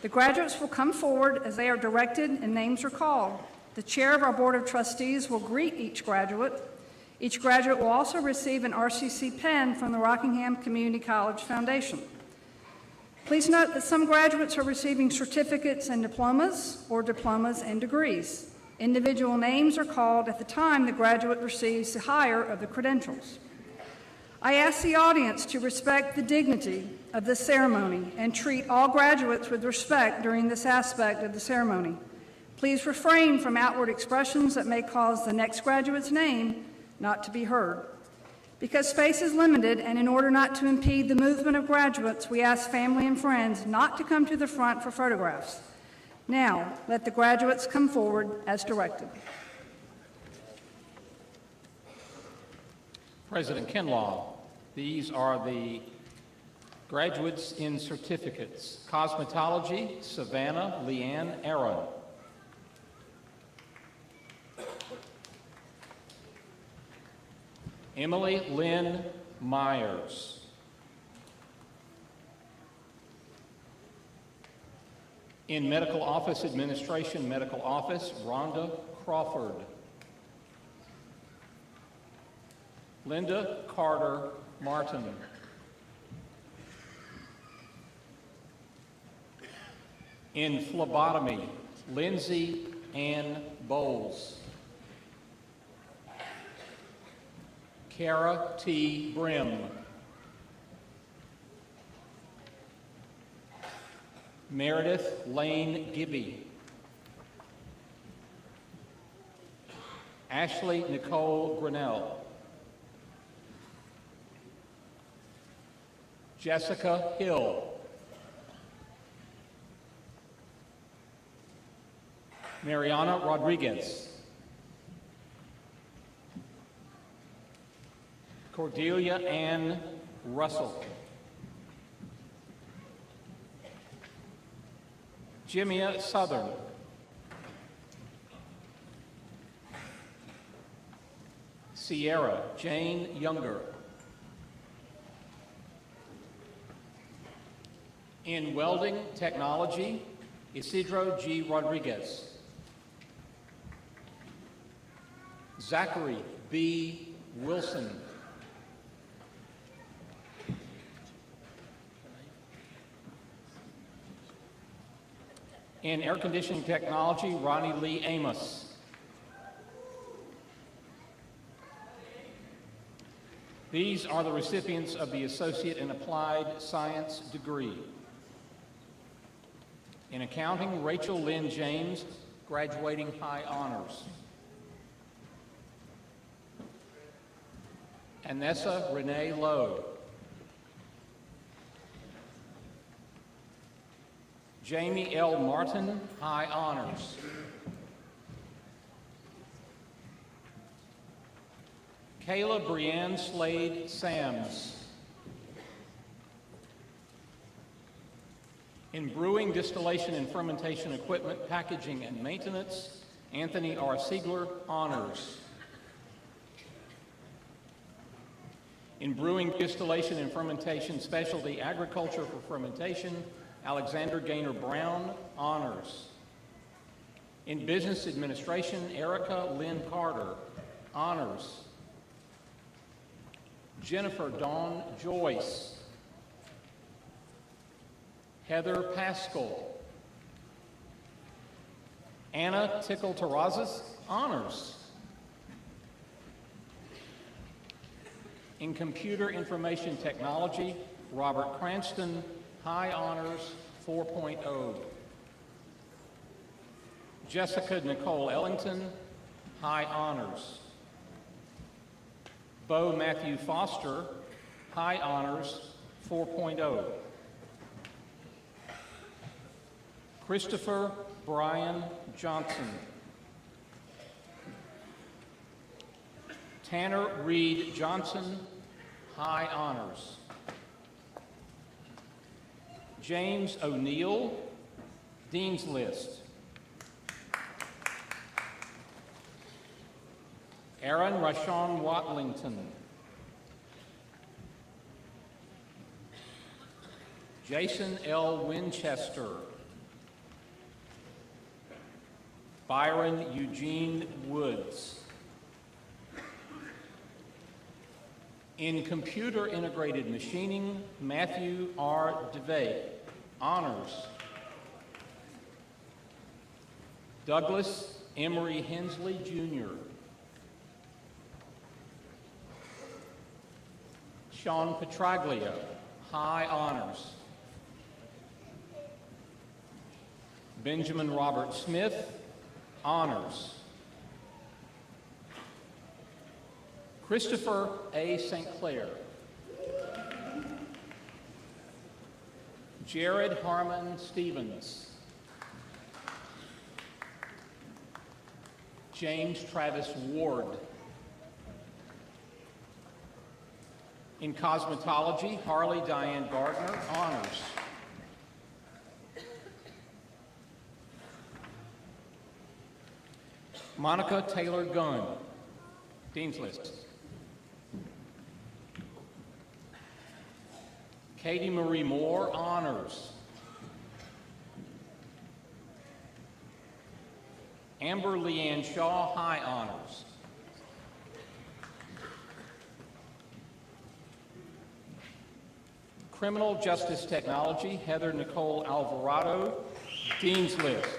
Speaker 5: The graduates will come forward as they are directed and names are called. The chair of our Board of Trustees will greet each graduate. Each graduate will also receive an RCC pen from the Rockingham Community College Foundation. Please note that some graduates are receiving certificates and diplomas or diplomas and degrees. Individual names are called at the time the graduate receives the higher of the credentials. I ask the audience to respect the dignity of this ceremony and treat all graduates with respect during this aspect of the ceremony. Please refrain from outward expressions that may cause the next graduate's name not to be heard. Because space is limited, and in order not to impede the movement of graduates, we ask family and friends not to come to the front for photographs. Now, let the graduates come forward as directed.
Speaker 4: President Kinlaw, these are the graduates in certificates. Cosmetology, Savannah Leanne Aaron. Emily Lynn Myers. In Medical Office Administration, Medical Office, Rhonda Crawford. Linda Carter Martin. In Phlebotomy, Lindsay Ann Bowles. Kara T. Brim. Meredith Lane Gibby. Ashley Nicole Grinnell. Jessica Hill. Mariana Rodriguez. Cordelia Ann Russell. Jimia Southern. Sierra Jane Younger. In Welding Technology, Isidro G. Rodriguez. Zachary B. Wilson. In air conditioning technology, Ronnie Lee Amos. These are the recipients of the Associate in Applied Science degree. In accounting, Rachel Lynn James, graduating high honors. Anessa Renee Lowe. Jamie L. Martin, high honors. Kayla Brianne Slade Sams. In brewing, distillation, and fermentation equipment, packaging, and maintenance, Anthony R. Siegler, honors. In brewing, distillation, and fermentation, specialty agriculture for fermentation, Alexander Gaynor Brown, honors. In business administration, Erica Lynn Carter, honors. Jennifer Dawn Joyce. Heather Pascal. Anna Tickle Terrazas, honors. In computer information technology, Robert Cranston, high honors, 4.0. Jessica Nicole Ellington, high honors. Bo Matthew Foster, high honors, 4.0. Christopher Brian Johnson. Tanner Reed Johnson, high honors. James O'Neill, Dean's List. Aaron Rashawn Watlington. Jason L. Winchester. Byron Eugene Woods. In computer integrated machining, Matthew R. DeVay, honors. Douglas Emery Hensley, Jr. Sean Petraglia, high honors. Benjamin Robert Smith, honors. Christopher A. St. Clair. Jared Harmon Stevens. James Travis Ward. In cosmetology, Harley Diane Gardner, honors. Monica Taylor Gunn, Dean's List. Katie Marie Moore, honors. Amber Leanne Shaw, high honors. Criminal Justice Technology, Heather Nicole Alvarado, Dean's List.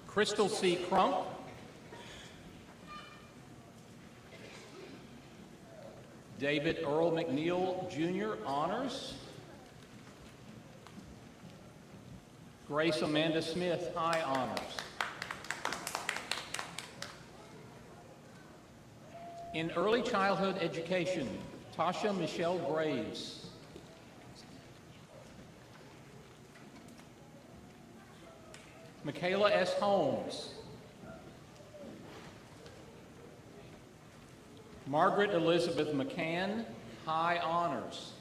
Speaker 4: Crystal C. Crump. David Earl McNeil, Jr., honors. Grace Amanda Smith, high honors. In early childhood education, Tasha Michelle Graves. Michaela S. Holmes. Margaret Elizabeth McCann, high honors.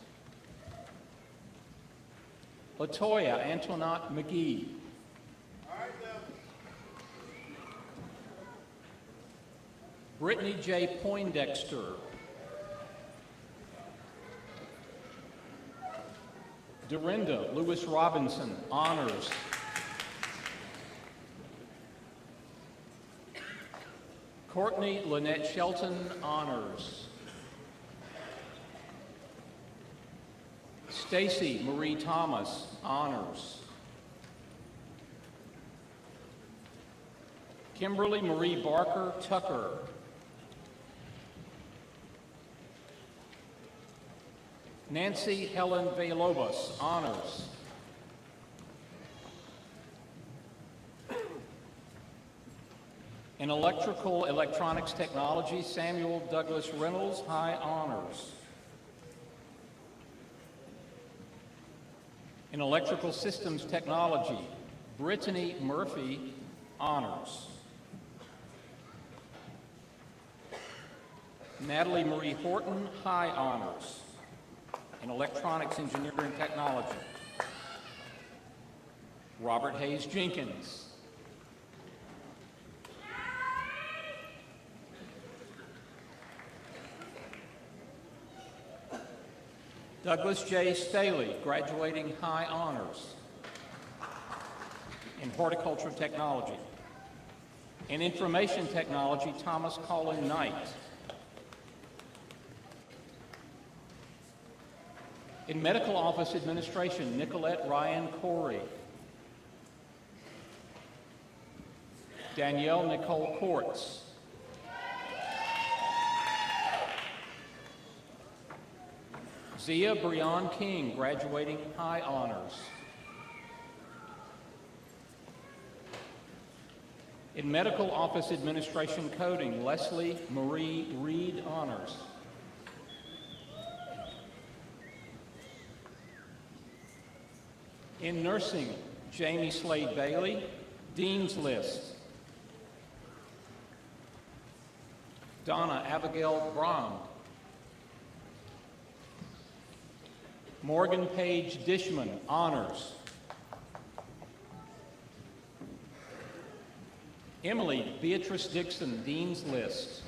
Speaker 4: Latoya Antoinette McGee. Brittany J. Poindexter. Dorinda Lewis Robinson, honors. Courtney Lynette Shelton, honors. Stacy Marie Thomas, honors. Kimberly Marie Barker Tucker. Nancy Helen Villalobos, honors. In electrical electronics technology, Samuel Douglas Reynolds, high honors. In electrical systems technology, Brittany Murphy, honors. Natalie Marie Horton, high honors. In electronics engineering technology, Robert Hayes Jenkins. Douglas J. Staley, graduating high honors in horticulture technology. In information technology, Thomas Colin Knight. In medical office administration, Nicolette Ryan Corey. Danielle Nicole Courts. Zia Breon King, graduating high honors. In medical office administration coding, Leslie Marie Reed, honors. In nursing, Jamie Slade Bailey, Dean's List. Donna Abigail Braun. Morgan Page Dishman, honors. Emily Beatrice Dixon, Dean's List.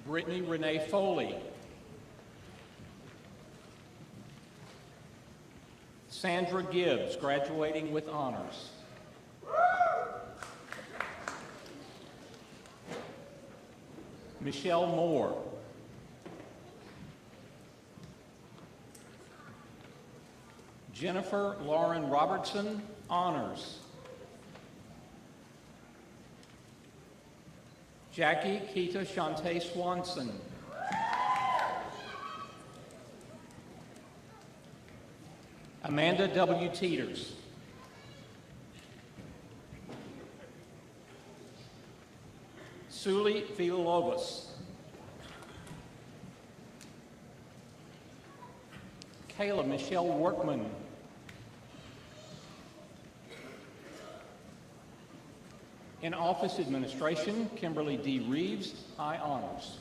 Speaker 4: Brittany Renee Foley. Sandra Gibbs, graduating with honors. Michelle Moore. Jennifer Lauren Robertson, honors. Jackie Keita Shantae Swanson. Amanda W. Teeters. Suli Villalobos. Kayla Michelle Workman. In office administration, Kimberly D. Reeves, high honors.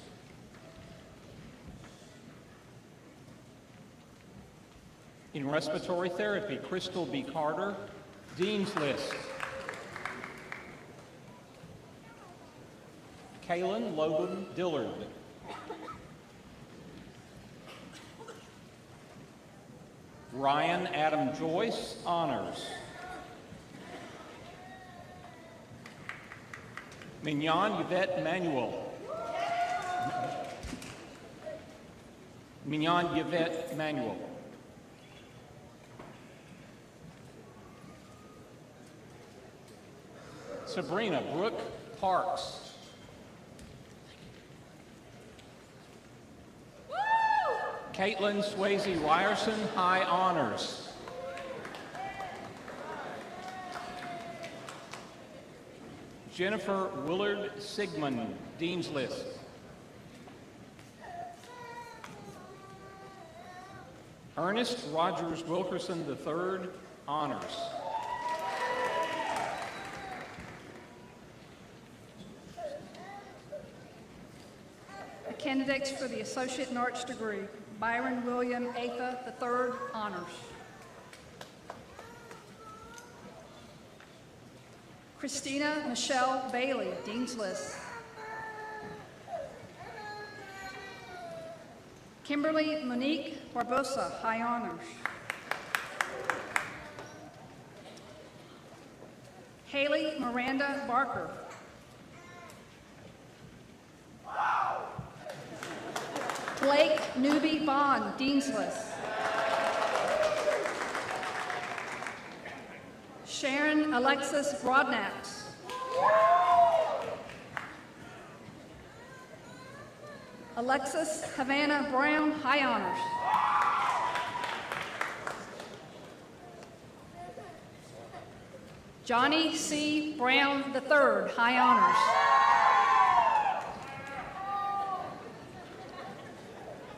Speaker 4: In respiratory therapy, Crystal B. Carter, Dean's List. Kaylin Logan Dillard. Ryan Adam Joyce, honors. Mignon Yvette Manuel. Mignon Yvette Manuel. Sabrina Brooke Parks. Caitlin Swayze Ryerson, high honors. Jennifer Willard Sigmund, Dean's List. Ernest Rogers Wilkerson III, honors.
Speaker 5: The candidates for the Associate in Arts degree, Byron William Atha III, honors. Christina Michelle Bailey, Dean's List. Kimberly Monique Barbosa, high honors. Haley Miranda Barker. Blake Newby Bond, Dean's List. Sharon Alexis Broadnax. Alexis Havana Brown, High Honors. Johnny C. Brown III, High Honors.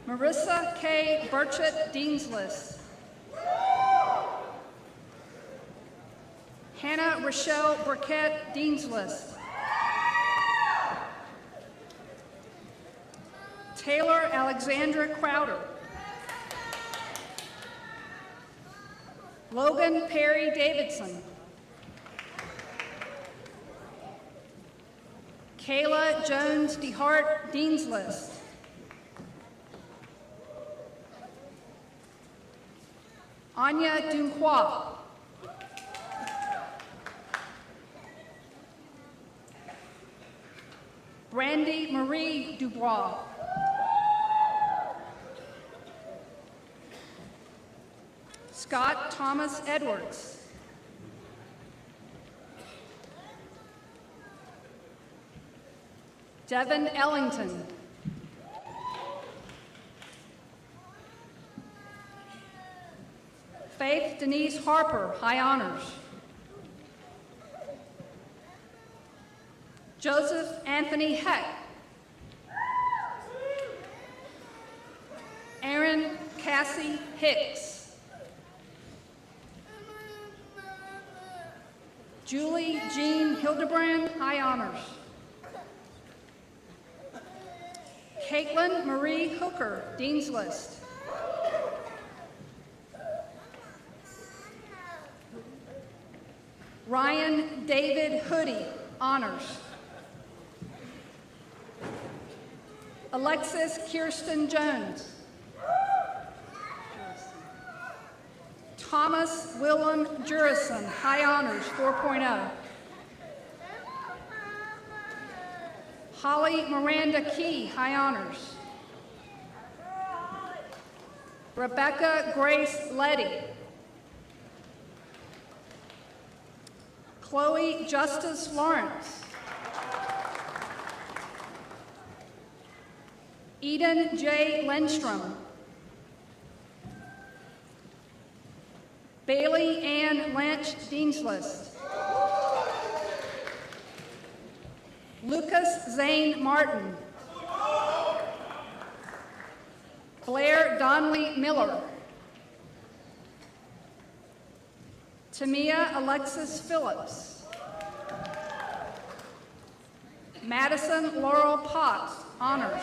Speaker 5: Marissa K. Burchett, Dean's List. Hannah Rochelle Burkett, Dean's List. Taylor Alexandra Crowder. Logan Perry Davidson. Kayla Jones DeHart, Dean's List. Anya Dunquois. Brandy Marie Dubois. Scott Thomas Edwards. Devin Ellington. Faith Denise Harper, High Honors. Joseph Anthony Heck. Aaron Cassie Hicks. Julie Jean Hildebrand, High Honors. Caitlin Marie Hooker, Dean's List. Ryan David Hoodie, Honors. Alexis Kirsten Jones. Thomas Willem Jurison, High Honors, 4.0. Holly Miranda Key, High Honors. Rebecca Grace Letty. Chloe Justice Lawrence. Eden J. Lindstrom. Bailey Ann Lynch, Dean's List. Lucas Zane Martin. Blair Donnelly Miller. Tamia Alexis Phillips. Madison Laurel Potts, Honors.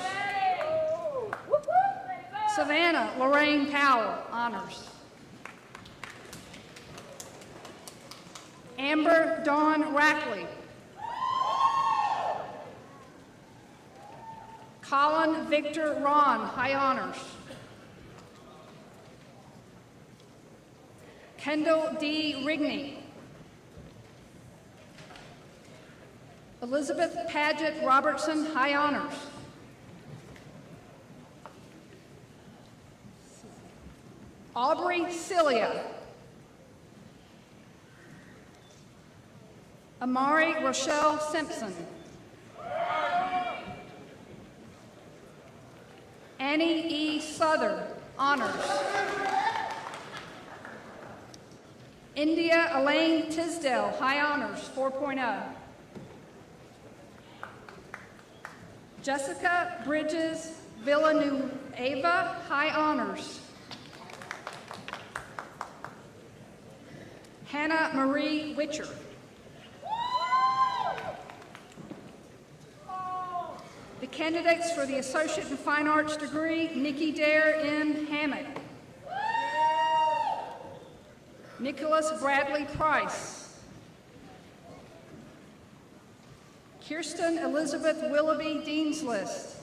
Speaker 5: Savannah Lorraine Powell, Honors. Amber Dawn Rackley. Colin Victor Ron, High Honors. Kendall D. Rigney. Elizabeth Paget Robertson, High Honors. Aubrey Cilia. Amari Rochelle Simpson. Annie E. Souther, Honors. India Elaine Tisdale, High Honors, 4.0. Jessica Bridges Villanueva, High Honors. Hannah Marie Witcher. The candidates for the Associate in Fine Arts degree, Nikki Dare M. Hammock. Nicholas Bradley Price. Kirsten Elizabeth Willoughby, Dean's List.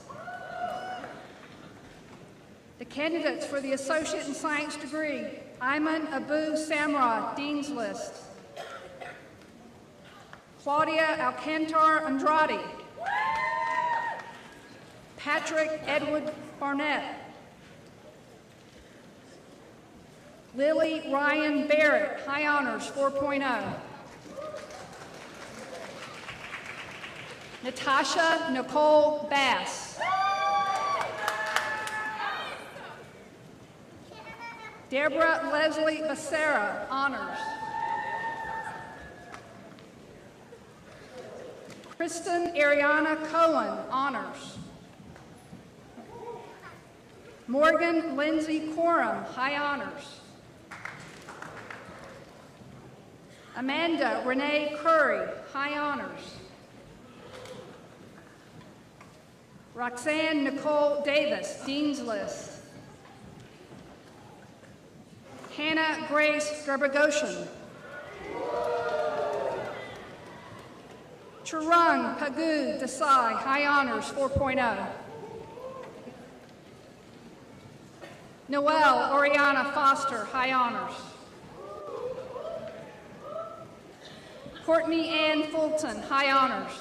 Speaker 5: The candidates for the Associate in Science degree, Ayman Abu Samra, Dean's List. Claudia Alcantar Andrade. Patrick Edward Barnett. Lily Ryan Barrett, high honors, 4.0. Natasha Nicole Bass. Deborah Leslie Becerra, honors. Kristen Ariana Cohen, honors. Morgan Lindsay Coram, high honors. Amanda Renee Curry, high honors. Roxanne Nicole Davis, Dean's List. Hannah Grace Gerbogoshan. Charung Pagu Desai, high honors, 4.0. Noelle Oriana Foster, high honors. Courtney Ann Fulton, high honors.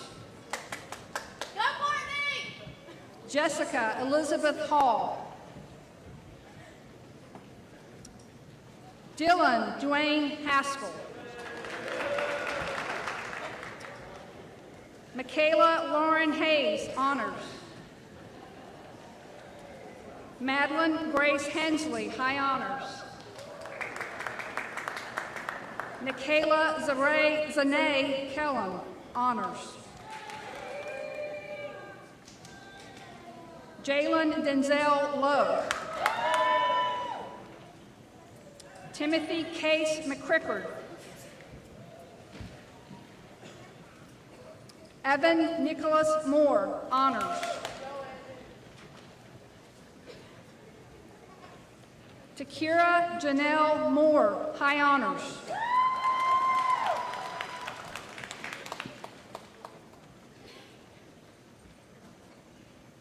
Speaker 1: Go Courtney!
Speaker 5: Jessica Elizabeth Hall. Dylan Dwayne Haskell. Michaela Lauren Hayes, honors. Madeline Grace Hensley, high honors. Nikayla Zanae Kellum, honors. Jalen Denzel Lowe. Timothy Case McCrickard. Evan Nicholas Moore, honors. Takira Janelle Moore, high honors.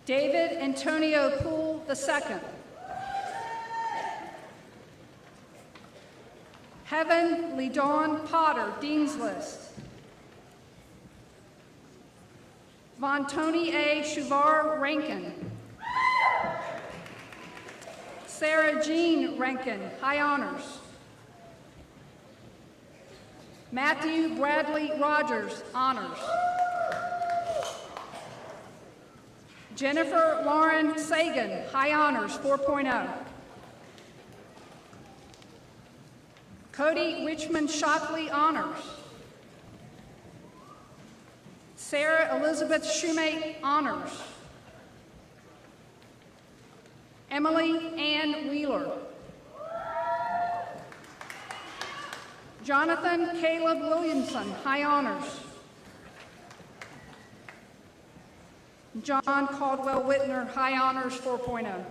Speaker 5: David Antonio Poole II. Heaven LeDawn Potter, Dean's List. Von Tony A. Shuvar Rankin. Sarah Jean Rankin, high honors. Matthew Bradley Rogers, honors. Jennifer Lauren Sagan, high honors, 4.0. Cody Richmond Shockley, honors. Sarah Elizabeth Shoemake, honors. Emily Ann Wheeler. Jonathan Caleb Williamson, high honors. John Caldwell Whitner, high honors, 4.0.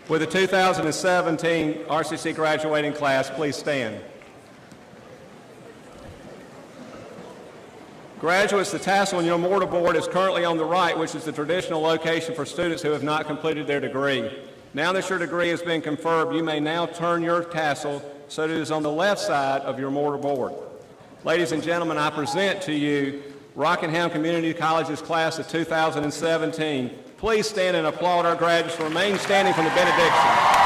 Speaker 3: With the 2017 RCC graduating class, please stand. Graduates, the tassel on your mortarboard is currently on the right, which is the traditional location for students who have not completed their degree. Now that your degree has been conferred, you may now turn your tassel so that it is on the left side of your mortarboard. Ladies and gentlemen, I present to you Rockingham Community College's class of 2017. Please stand and applaud our graduates. Remain standing for the benediction.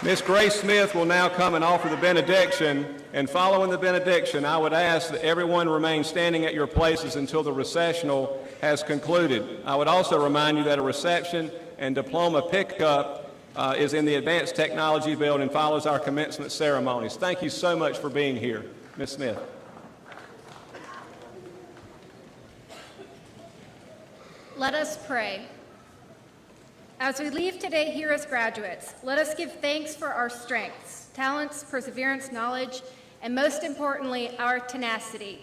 Speaker 3: Miss Grace Smith will now come and offer the benediction, and following the benediction, I would ask that everyone remain standing at your places until the recessional has concluded. I would also remind you that a reception and diploma pickup is in the Advanced Technology Building and follows our commencement ceremonies. Thank you so much for being here. Ms. Smith.
Speaker 1: Let us pray. As we leave today here as graduates, let us give thanks for our strengths, talents, perseverance, knowledge, and most importantly, our tenacity.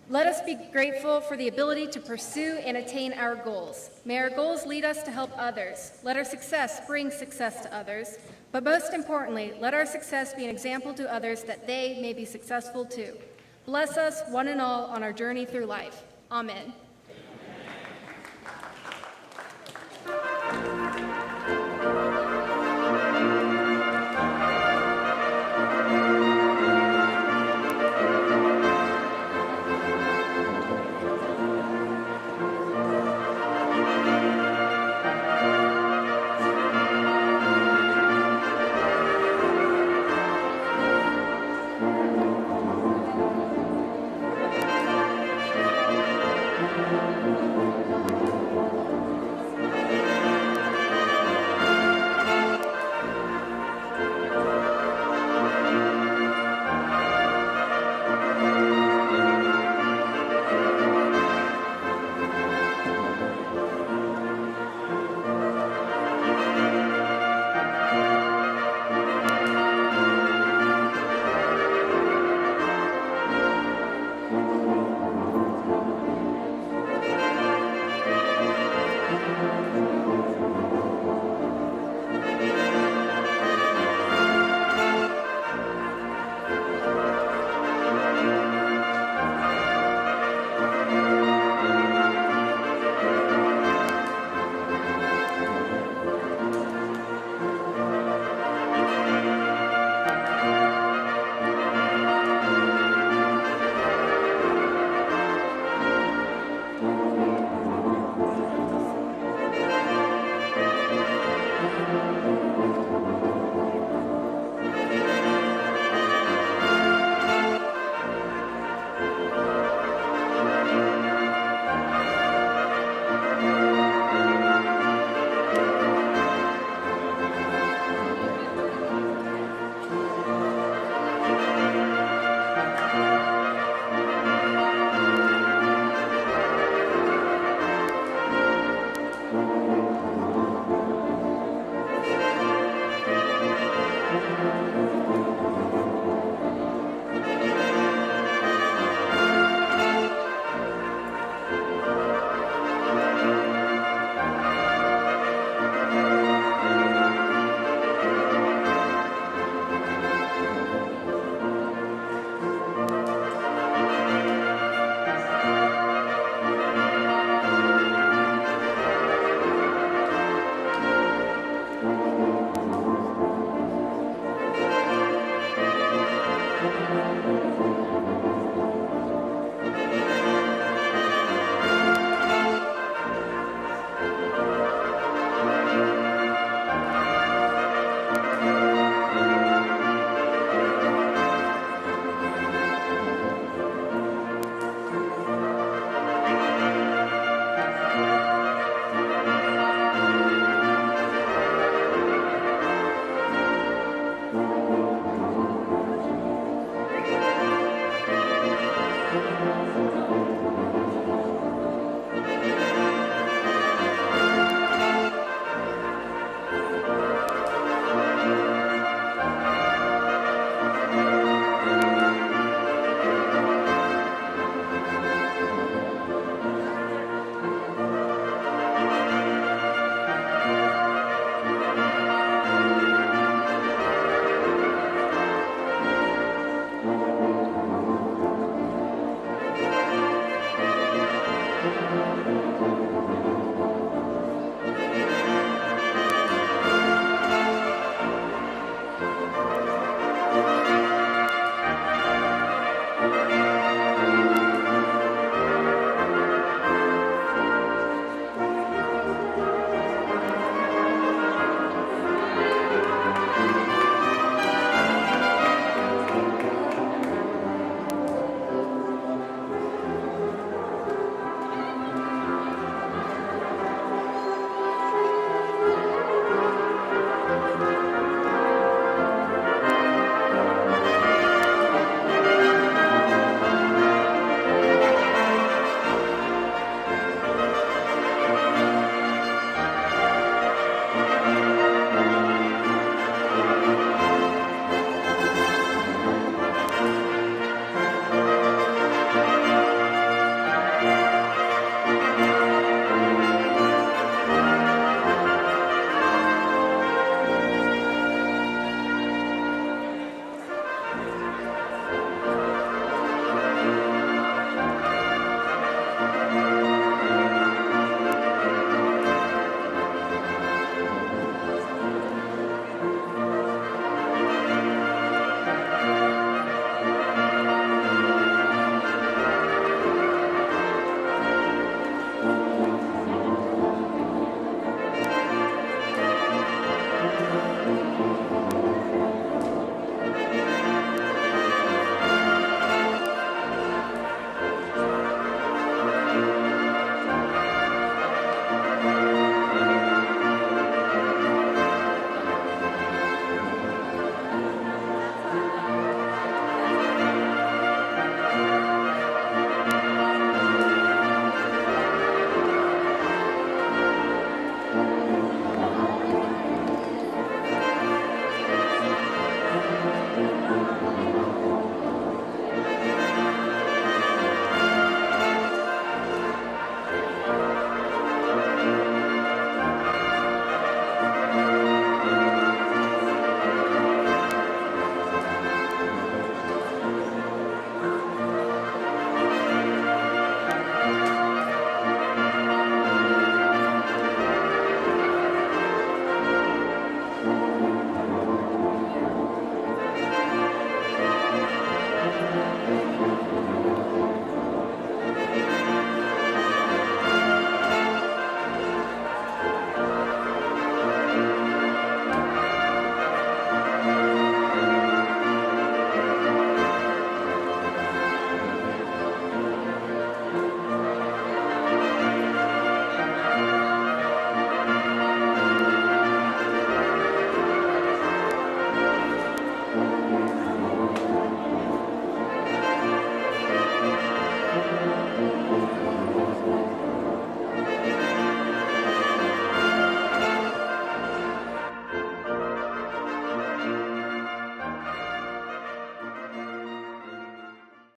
Speaker 1: Let us be grateful for the ability to pursue and attain our goals. May our goals lead us to help others. Let our success bring success to others. But most importantly, let our success be an example to others that they may be successful too. Bless us, one and all, on our journey through life. Amen.